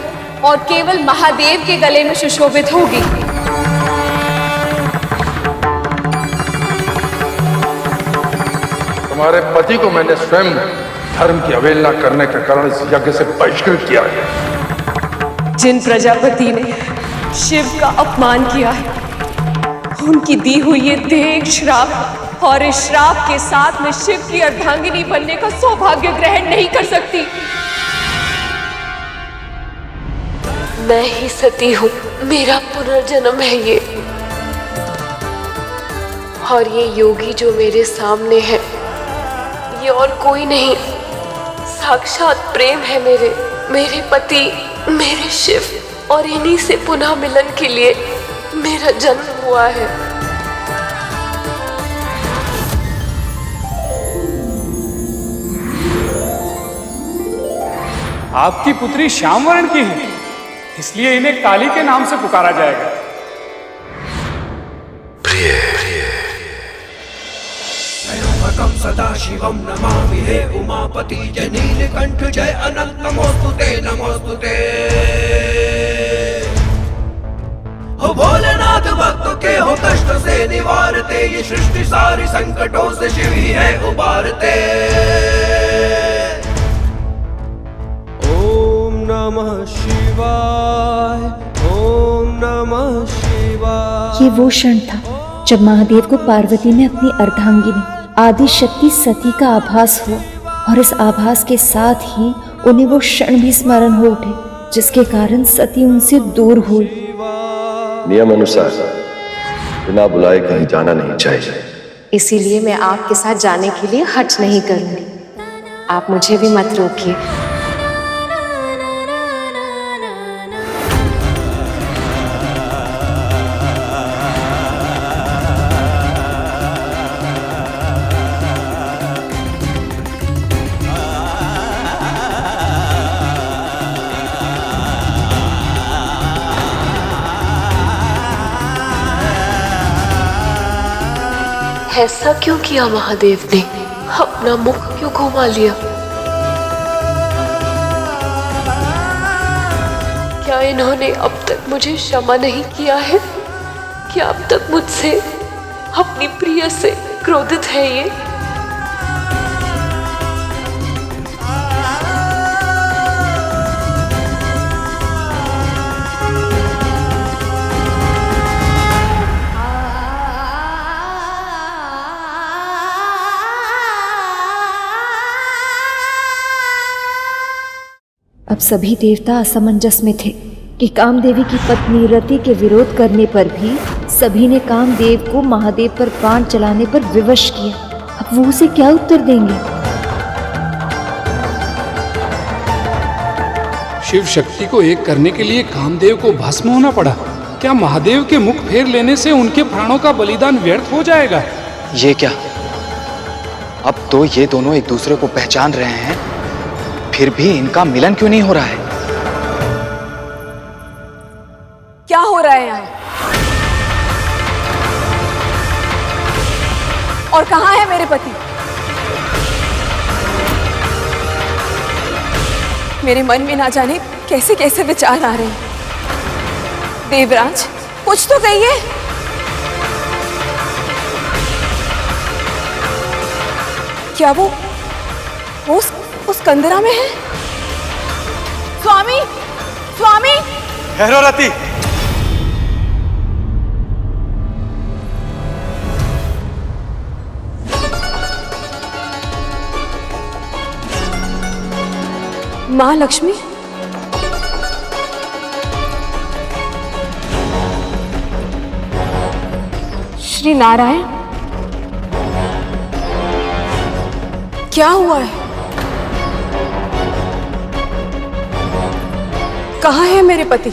और केवल महादेव के गले में सुशोभित होगी। तुम्हारे पति को मैंने स्वयं धर्म की अवहेलना करने के कारण इस यज्ञ से बहिष्कृत किया है। जिन प्रजापति ने शिव का अपमान किया है उनकी दी हुई ये देह एक श्राप और इस श्राप के साथ मैं शिव की अर्धांगिनी बनने का सौभाग्य ग्रहण नहीं कर सकती। मैं ही सती हूँ, मेरा पुनर्जन्म है ये। और ये योगी जो मेरे सामने है ये और कोई नहीं, साक्षात प्रेम है मेरे पति, मेरे शिव। और इन्हीं से पुनः मिलन के लिए मेरा जन्म हुआ है। आपकी पुत्री श्याम वर्ण की है, इसलिए इन्हें काली के नाम से पुकारा जाएगा। प्रिय सदा शिवम नमामि हे उमापति जय नीलकंठ जय अनंत नमोस्तुते हो भोलेनाथ भक्तों के हो कष्ट से निवारते, ये सृष्टि सारी संकटों से शिव ही है उबारते। ओम नमः शिवाय, ओम नमः शिवाय। ये वो क्षण था जब महादेव को पार्वती ने अपनी अर्धांगिनी आदि शक्ति सती का आभास हुआ, और इस आभास के साथ ही उन्हें वो क्षण भी स्मरण हो उठे जिसके कारण सती उनसे दूर हुई। नियम अनुसार बिना बुलाए कहीं जाना नहीं चाहिए, इसीलिए मैं आपके साथ जाने के लिए हट नहीं करूंगी। आप मुझे भी मत रोकिए। ऐसा क्यों किया महादेव ने? अपना मुख क्यों घुमा लिया? क्या इन्होंने अब तक मुझे क्षमा नहीं किया है? क्या अब तक मुझसे, अपनी प्रिय से क्रोधित है ये? अब सभी देवता असमंजस में थे कि कामदेवी की पत्नी रति के विरोध करने पर भी सभी ने कामदेव को महादेव पर बाण चलाने पर विवश किया। अब वो उसे क्या उत्तर देंगे? शिव शक्ति को एक करने के लिए कामदेव को भस्म होना पड़ा। क्या महादेव के मुख फेर लेने से उनके प्राणों का बलिदान व्यर्थ हो जाएगा? ये क्या? अब तो ये दोनों एक दूसरे को पहचान रहे हैं, फिर भी इनका मिलन क्यों नहीं हो रहा है? क्या हो रहा है यहाँ? और कहाँ है मेरे पति? मेरे मन में ना जाने कैसे कैसे विचार आ रहे हैं। देवराज, कुछ तो कहिए। क्या वो उस कंदरा में है? स्वामी, स्वामी! ठहरो रति। माँ लक्ष्मी, श्री नारायण, क्या हुआ है? कहाँ है मेरे पति?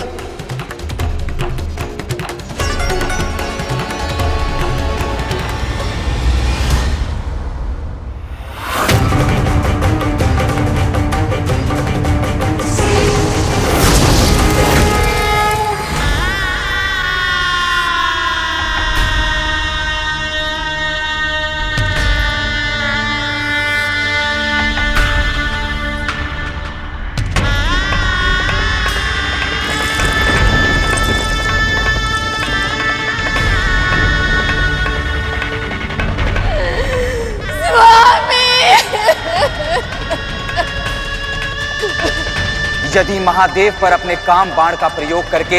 यदि महादेव पर अपने काम बाण का प्रयोग करके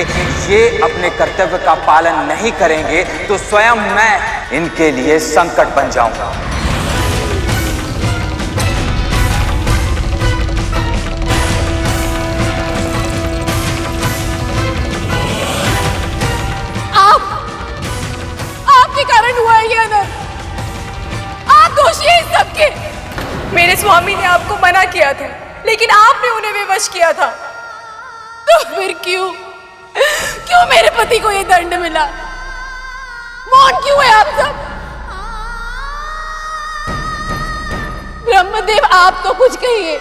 ये अपने कर्तव्य का पालन नहीं करेंगे तो स्वयं मैं इनके लिए संकट बन जाऊंगा। आपके कारण हुआ है ये अनर्थ। आप दोषी हैं इस सबके। मेरे स्वामी ने आपको मना किया था, लेकिन आपने उन्हें विवश किया था। तो फिर क्यों मेरे पति को ये दंड मिला? मौन क्यों है आप सब? ब्रह्मदेव, आप तो कुछ कहिए।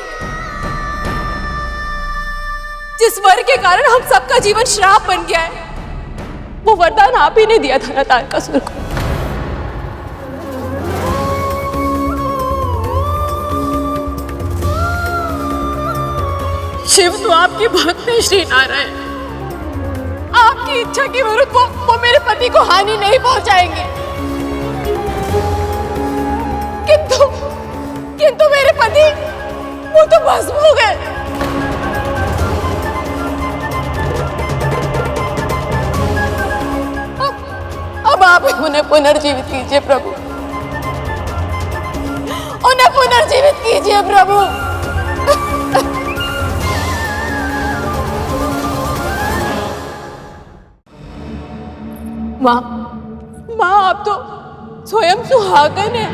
जिस वर के कारण हम सबका जीवन श्राप बन गया है, वो वरदान आप ही ने दिया था ना तारकासुर को। शिव तो आपके भक्त हैं श्री नारायण। आपकी इच्छा के विरुद्ध वो मेरे पति को हानि नहीं पहुंचाएंगे। किंतु मेरे पति वो तो भस्म हो गए। अब आप उन्हें पुनर्जीवित कीजिए प्रभु, उन्हें पुनर्जीवित कीजिए प्रभु। माँ आप तो स्वयं सुहागन है,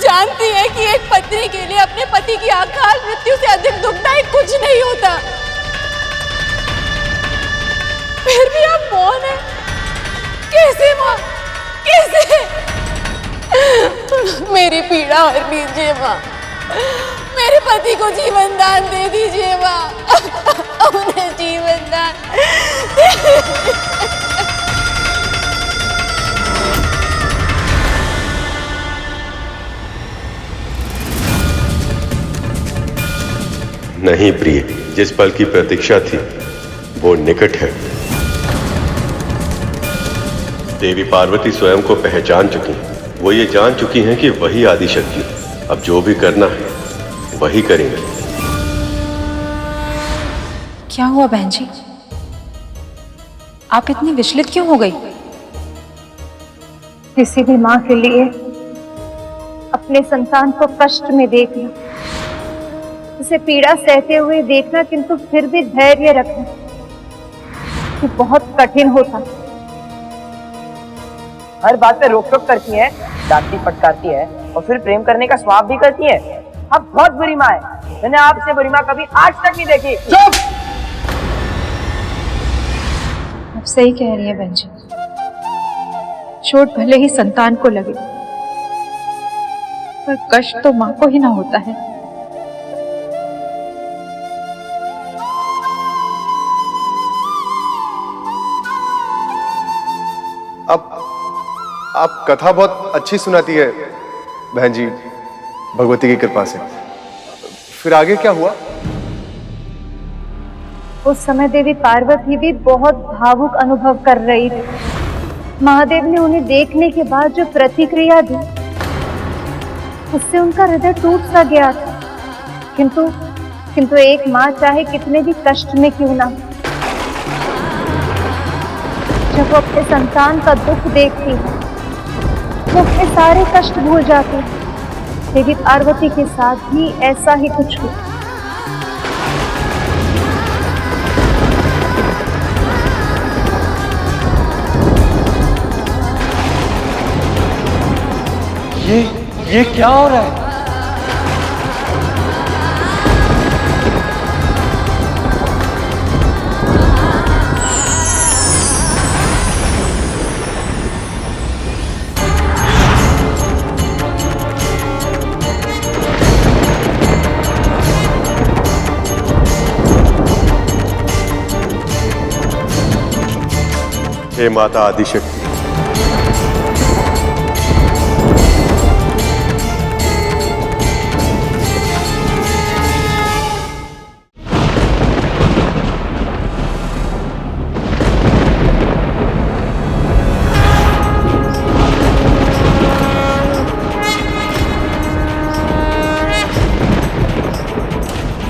जानती है कि एक पत्नी के लिए अपने पति की अकाल मृत्यु से अधिक दुखदायक कुछ नहीं होता। फिर भी आप मौन है। कैसे माँ, कैसे? मेरी पीड़ा हर लीजिए माँ, मेरे पति को जीवन दान दे दीजिए माँ, उन्हें जीवन दान। नहीं प्रिय, जिस पल की प्रतीक्षा थी वो निकट है। देवी पार्वती स्वयं को पहचान चुकी हैं। वो ये जान चुकी हैं कि वही आदिशक्ति, अब जो भी करना है वही करेंगी। क्या हुआ बहन जी, आप इतनी विचलित क्यों हो गई? किसी भी माँ के लिए अपने संतान को कष्ट में देखना, उसे पीड़ा सहते हुए देखना, किंतु फिर भी धैर्य रखना, ये बहुत कठिन होता। हर बात पे रोक टोक करती है, डांटती फटकारती है और फिर प्रेम करने का स्वाब भी करती है। अब बहुत बुरी माँ है, मैंने आपसे बुरी माँ कभी आज तक नहीं देखी। चुप! आप सही कह रही है बहन जी, चोट भले ही संतान को लगे पर कष्ट तो माँ को ही ना होता है। आप कथा बहुत अच्छी सुनाती है बहन जी, भगवती की कृपा से। फिर आगे क्या हुआ? उस समय देवी पार्वती भी बहुत भावुक अनुभव कर रही थी। महादेव ने उन्हें देखने के बाद जो प्रतिक्रिया दी, उससे उनका हृदय टूट सा गया था। किंतु एक माँ चाहे कितने भी कष्ट में क्यों ना, जब वो अपने संतान का दुख देखती है वो अपने सारे कष्ट भूल जाती है। देवी पार्वती के साथ भी ऐसा ही कुछ हुआ। ये क्या हो रहा है? हे माता आदिशक्ति,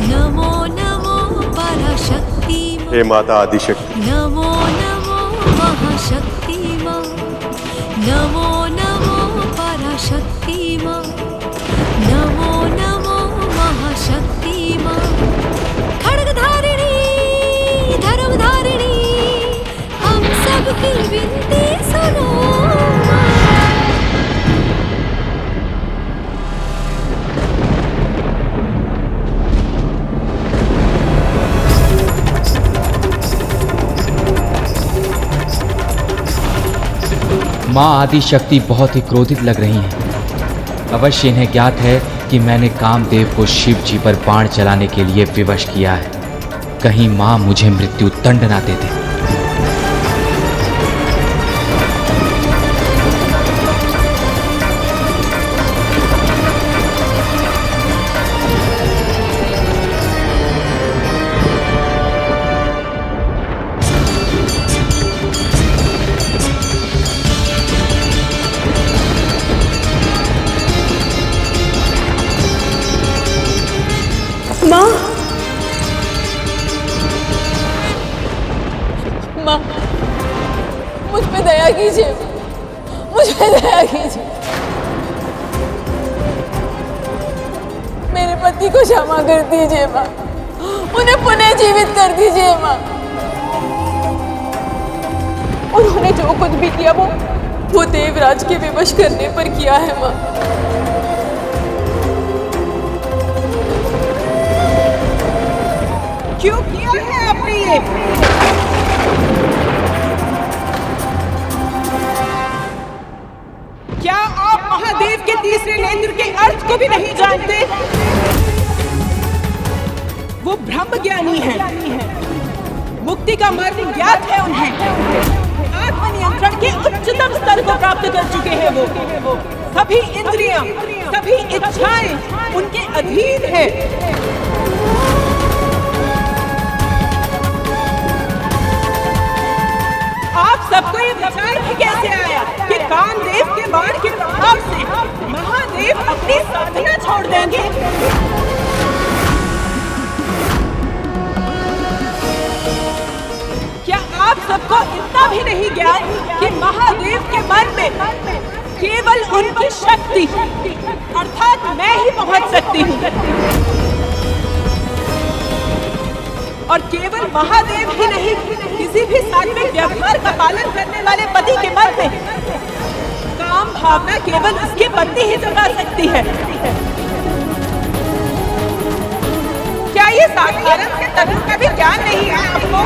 नमो नमो पराशक्ति, हे माता आदिशक्ति, नमो महाशक्ति मां, नमो नमो पराशक्ति मां, नमो नमो महाशक्ति मां, खड्गधारिणी धर्मधारिणी, हम सबकी विनती सुनो। माँ आदिशक्ति बहुत ही क्रोधित लग रही हैं। अवश्य इन्हें ज्ञात है कि मैंने कामदेव को शिव जी पर बाण चलाने के लिए विवश किया है। कहीं माँ मुझे मृत्यु दंड ना दे दे। माँ, माँ, मुझ पे दया कीजिए, मुझ पे दया कीजिए। मेरे पति को क्षमा कर दीजिए माँ, उन्हें पुनः जीवित कर दीजिए माँ। उन्होंने जो कुछ भी किया वो देवराज के विवश करने पर किया है माँ। क्यों किया है आपने ये? क्या आप महादेव के तीसरे नेत्र के अर्थ को भी नहीं जानते? वो ब्रह्म ज्ञानी है, मुक्ति का मार्ग ज्ञात है उन्हें, आत्मनियंत्रण के उच्चतम स्तर को प्राप्त कर चुके हैं वो। सभी इंद्रियां, सभी इच्छाएं उनके अधीन है। आप सबको ये विचार भी कैसे आया कि कामदेव के बाण के प्रभाव से महादेव अपनी साधना छोड़ देंगे? क्या आप सबको इतना भी नहीं ज्ञान कि महादेव के मन में केवल उनकी शक्ति अर्थात मैं ही पहुंच सकती हूँ, और केवल महादेव ही नहीं, किसी भी सात्विक व्यवहार का पालन करने वाले पति के मन में काम भावना केवल उसकी पत्नी ही जगा सकती है। क्या ये साधारण से तत्व का भी ज्ञान नहीं है आपको?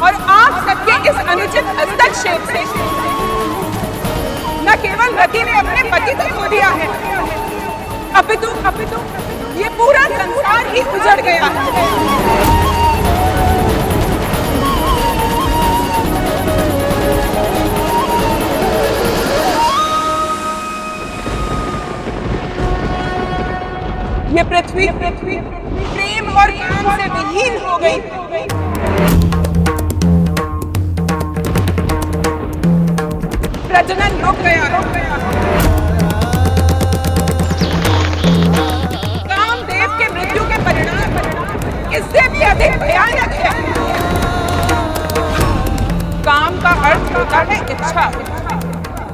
और आप सबके इस अनुचित हस्तक्षेप से न केवल रति ने अपने पति को खो दिया है, अपितु ये पूरा संसार ही उजड़ गया है। ये पृथ्वी प्रेम और काम से विहीन हो गई। प्रजनन रुक गया। कामदेव के मृत्यु के परिणाम इससे भी अधिक भयानक है। काम का अर्थ होता है इच्छा,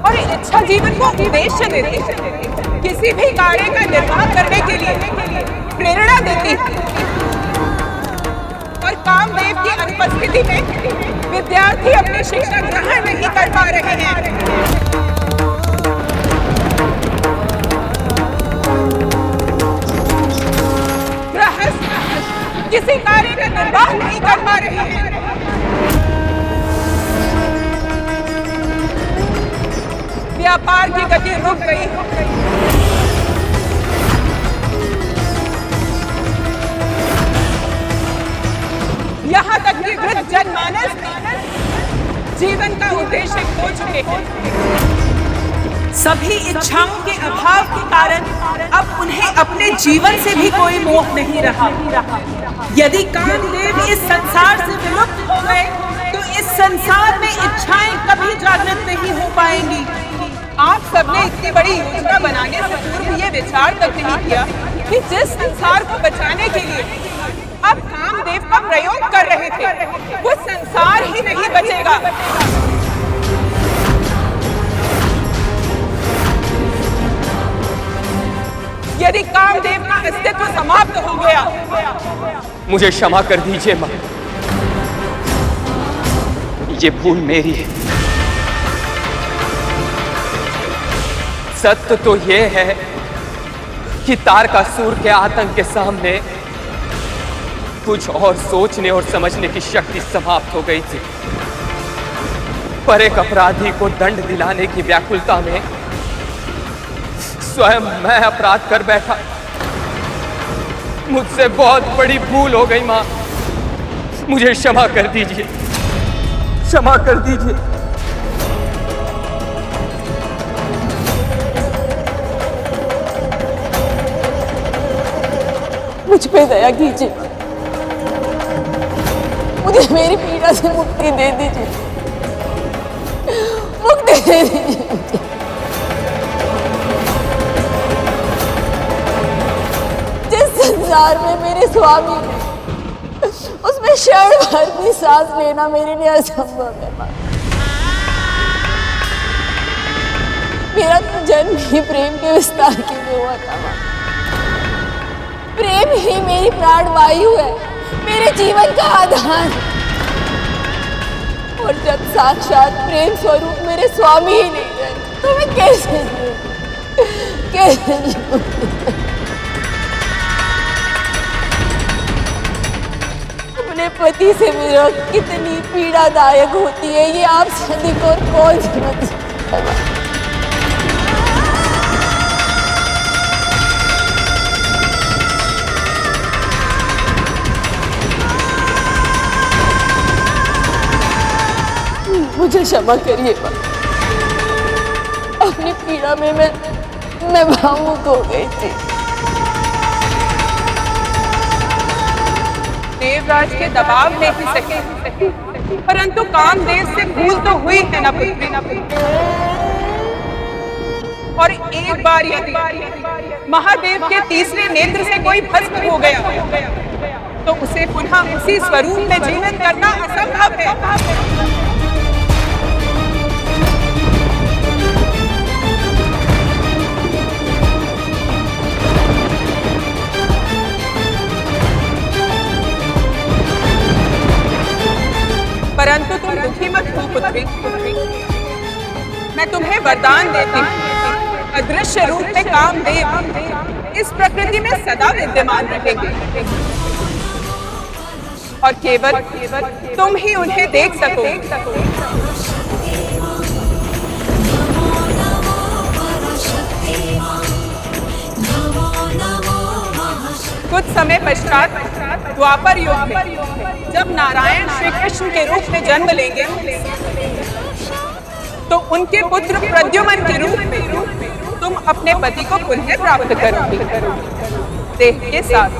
और इच्छा जीवन को उद्देश्य देती है, किसी भी कार्य का निर्वाह करने के लिए प्रेरणा देती है। और कामदेव की अनुपस्थिति में विद्यार्थी अपनी शिक्षा ग्रहण नहीं कर पा रहे हैं। गृहस्थ किसी कार्य का निर्वाह नहीं कर पा रहे हैं। व्यापार की गति रुक गई। यहाँ तक कि वृद्ध जनमानस जीवन का उद्देश्य खो चुके हैं। सभी इच्छाओं के अभाव के कारण अब उन्हें अपने जीवन से भी कोई मोह नहीं रहा। यदि कामदेव इस संसार से विलुप्त हो गए तो इस संसार में इच्छाएं कभी जागृत नहीं हो पाएंगी। आप सबने इतनी बड़ी योजना बनाने से पूर्व ये विचार तक नहीं किया कि जिस संसार को बचाने के लिए अब कामदेव का प्रयोग कर रहे थे, वो संसार ही नहीं बचेगा। यदि कामदेव का अस्तित्व समाप्त हो गया, मुझे क्षमा कर दीजिए मां, ये भूल मेरी है। सत्य तो ये है कि तारकासुर के आतंक के सामने कुछ और सोचने और समझने की शक्ति समाप्त हो गई थी, पर एक अपराधी को दंड दिलाने की व्याकुलता में स्वयं मैं अपराध कर बैठा। मुझसे बहुत बड़ी भूल हो गई माँ, मुझे क्षमा कर दीजिए, क्षमा कर दीजिए। मुझ पे दया कीजिए, मुझे मेरी पीड़ा से मुक्ति दे दीजिए, मुक्ति दे दीजिए मुझे। जिस संसार में मेरे स्वामी है, उसमें क्षण भर भी सांस लेना मेरे लिए असंभव है। मेरा तो जन्म ही प्रेम के विस्तार के लिए हुआ था। प्रेम ही मेरी प्राण वायु है, मेरे जीवन का आधार। और जब साक्षात प्रेम स्वरूप मेरे स्वामी ही नहीं रहे, तो मैं कैसे जीऊं? कैसे जीऊं? अपने पति से विरह कितनी पीड़ादायक होती है, ये आप से अधिक और कौन समझ सकता है? मुझे क्षमा करिए माँ, अपनी पीड़ा में मैं भावुक हो गई थी। देवराज के दबाव में ही सके, परंतु कामदेव से भूल तो हुई है ना पुत्री। और एक बार यदि महादेव के तीसरे नेत्र से कोई भस्म हो गया, तो उसे पुनः उसी स्वरूप में जीवन करना असंभव है। परंतु तुम दुखी मत हो पुत्री, मैं तुम्हें वरदान देती हूँ, अदृश्य रूप में कामदेव इस प्रकृति में सदा विद्यमान रहेंगे और केवल तुम ही उन्हें देख सकोगे। कुछ समय पश्चात द्वापर युग में जब नारायण श्री कृष्ण के रूप में जन्म लेंगे, तो उनके पुत्र प्रद्युम्न के रूप में तुम अपने पति को पुनः प्राप्त करोगे, देह के साथ।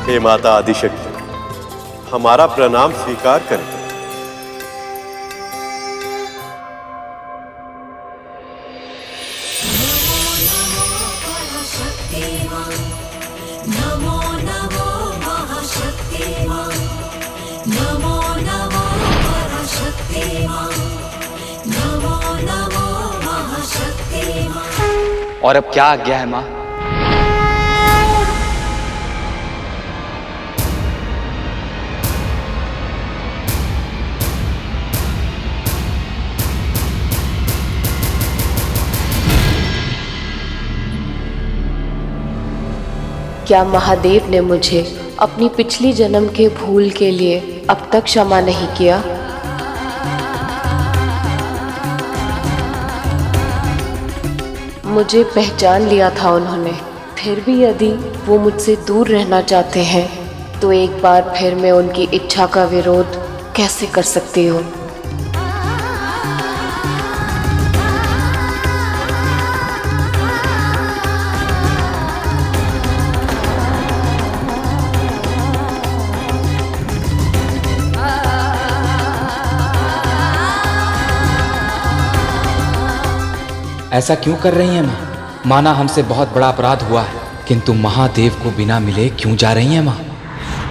हे माता आदिशक्ति, हमारा प्रणाम स्वीकार करें। नमो नमो महाशक्ति मां, नमो नमो पराशक्ति मां, नमो नमो महाशक्ति मां। और अब क्या आज्ञा है मां? क्या महादेव ने मुझे अपनी पिछली जन्म के भूल के लिए अब तक क्षमा नहीं किया? मुझे पहचान लिया था उन्होंने, फिर भी यदि वो मुझसे दूर रहना चाहते हैं तो एक बार फिर मैं उनकी इच्छा का विरोध कैसे कर सकती हूँ? ऐसा क्यों कर रही हैं माँ? माना हमसे बहुत बड़ा अपराध हुआ है, किंतु महादेव को बिना मिले क्यों जा रही हैं माँ?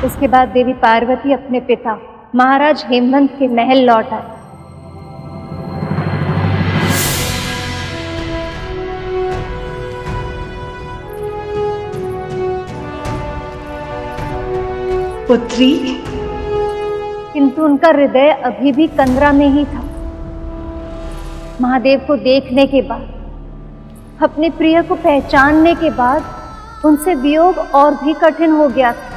उसके बाद देवी पार्वती अपने पिता महाराज हेमवंत के महल लौट आए। पुत्री, किंतु उनका हृदय अभी भी कंदरा में ही था। महादेव को देखने के बाद, अपने प्रिय को पहचानने के बाद उनसे वियोग और भी कठिन हो गया था।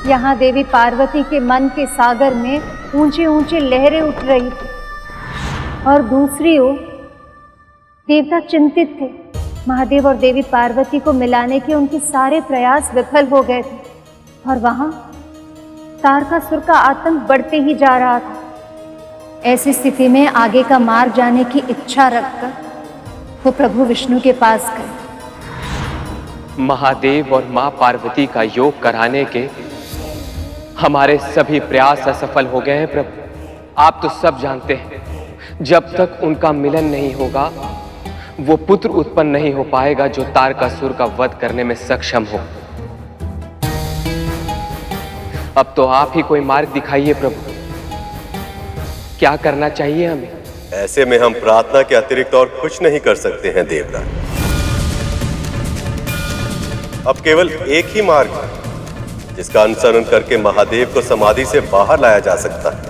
यहाँ देवी पार्वती के मन के सागर में ऊंची ऊंची लहरें उठ रही थी और दूसरी ओर देवता चिंतित थे। महादेव और देवी पार्वती को मिलाने के उनके सारे प्रयास विफल हो गए थे और वहां तारकासुर का आतंक बढ़ते ही जा रहा था। ऐसी स्थिति में आगे का मार्ग जाने की इच्छा रखकर वो प्रभु विष्णु के पास गए। महादेव और मां पार्वती का योग कराने के हमारे सभी प्रयास असफल हो गए हैं प्रभु। आप तो सब जानते हैं, जब तक उनका मिलन नहीं होगा वो पुत्र उत्पन्न नहीं हो पाएगा जो तारकासुर का वध करने में सक्षम हो। अब तो आप ही कोई मार्ग दिखाइए प्रभु, क्या करना चाहिए हमें? ऐसे में हम प्रार्थना के अतिरिक्त और कुछ नहीं कर सकते हैं देवराज। अब केवल एक ही मार्ग है जिसका अनुसरण करके महादेव को समाधि से बाहर लाया जा सकता है,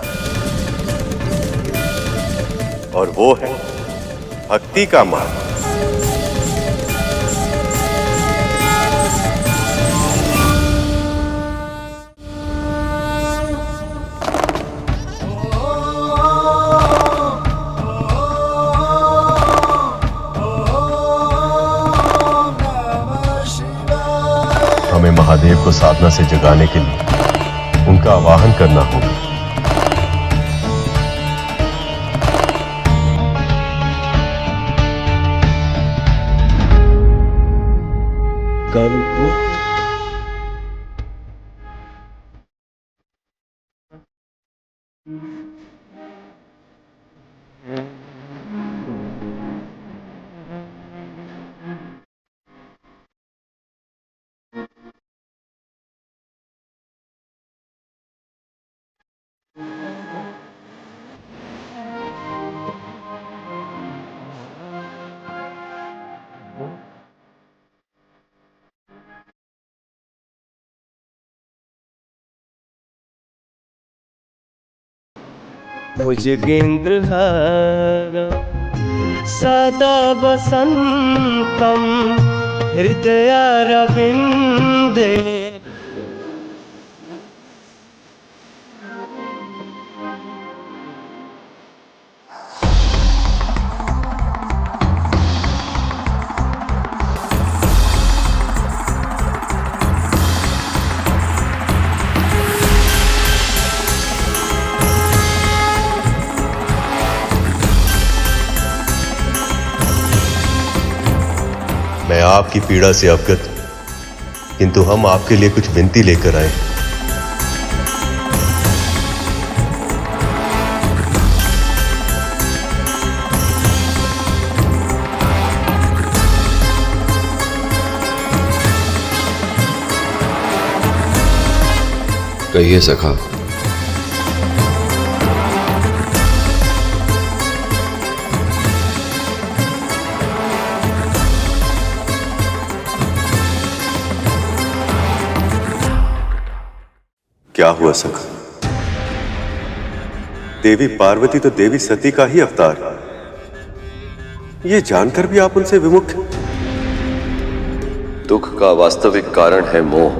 और वो है भक्ति का मार्ग। हमें महादेव को साधना से जगाने के लिए उनका आवाहन करना होगा। भुजगेन्द्रहार सदा वसन्तं हृदयारविन्दे। मैं आपकी पीड़ा से अवगत हूं, किंतु हम आपके लिए कुछ विनती लेकर आए हैं। कहिए सखा। क्या हुआ सखा? देवी पार्वती तो देवी सती का ही अवतार है। ये जानकर भी आप उनसे विमुख हैं। दुख का वास्तविक कारण है मोह,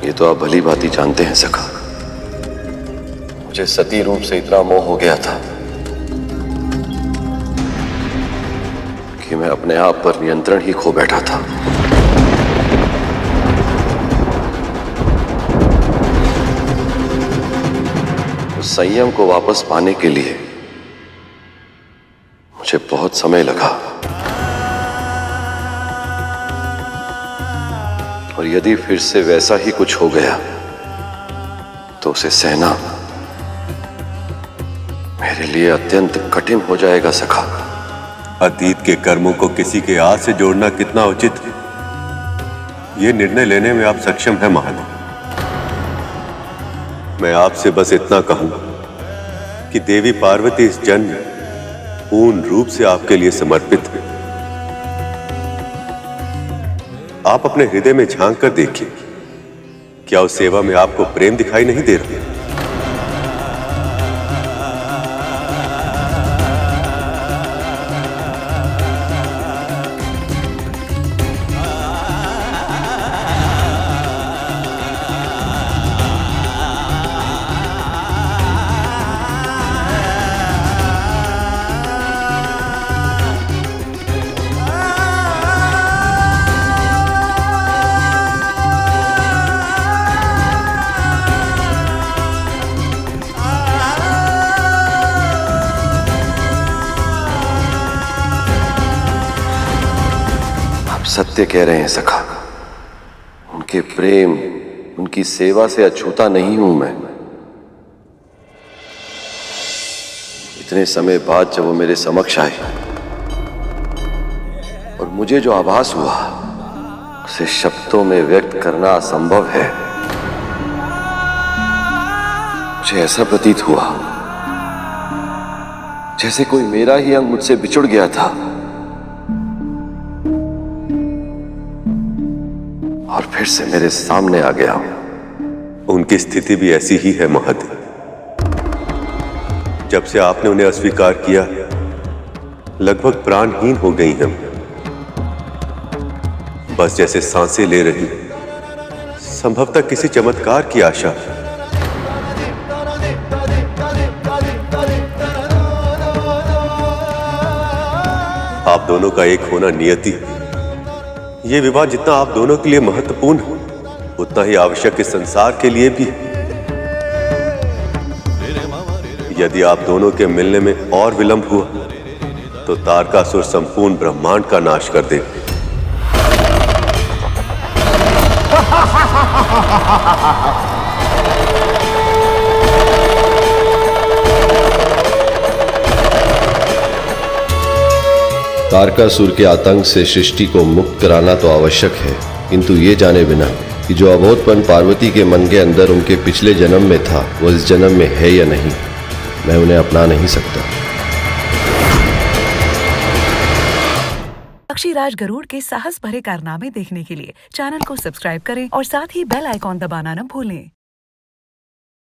ये तो आप भली भांति जानते हैं सखा। मुझे सती रूप से इतना मोह हो गया था कि मैं अपने आप पर नियंत्रण ही खो बैठा था। उस संयम को वापस पाने के लिए मुझे बहुत समय लगा, और यदि फिर से वैसा ही कुछ हो गया तो उसे सहना मेरे लिए अत्यंत कठिन हो जाएगा सखा। अतीत के कर्मों को किसी के आज से जोड़ना कितना उचित है, ये निर्णय लेने में आप सक्षम हैं महादेव। मैं आपसे बस इतना कहूंगा कि देवी पार्वती इस जन्म में पूर्ण रूप से आपके लिए समर्पित है। आप अपने हृदय में झांक कर देखिए, क्या उस सेवा में आपको प्रेम दिखाई नहीं दे रहा? सत्य कह रहे हैं सखा, उनके प्रेम, उनकी सेवा से अछूता नहीं हूं मैं। इतने समय बाद जब वो मेरे समक्ष आए और मुझे जो आभास हुआ उसे शब्दों में व्यक्त करना असंभव है। मुझे ऐसा प्रतीत हुआ जैसे कोई मेरा ही अंग मुझसे बिछुड़ गया था और फिर से मेरे सामने आ गया। उनकी स्थिति भी ऐसी ही है महादेव। जब से आपने उन्हें अस्वीकार किया, लगभग प्राणहीन हो गई हैं। बस जैसे सांसें ले रही, संभवतः किसी चमत्कार की आशा। आप दोनों का एक होना नियति है। ये विवाह जितना आप दोनों के लिए महत्वपूर्ण है, उतना ही आवश्यक इस संसार के लिए भी है। यदि आप दोनों के मिलने में और विलंब हुआ तो तारकासुर संपूर्ण ब्रह्मांड का नाश कर देगा। तारकासुर के आतंक से सृष्टि को मुक्त कराना तो आवश्यक है, किंतु ये जाने बिना कि जो अबोधपन पार्वती के मन के अंदर उनके पिछले जन्म में था वो इस जन्म में है या नहीं, मैं उन्हें अपना नहीं सकता। पक्षीराज गरुड़ के साहस भरे कारनामे देखने के लिए चैनल को सब्सक्राइब करें और साथ ही बेल आइकॉन दबाना न भूलें।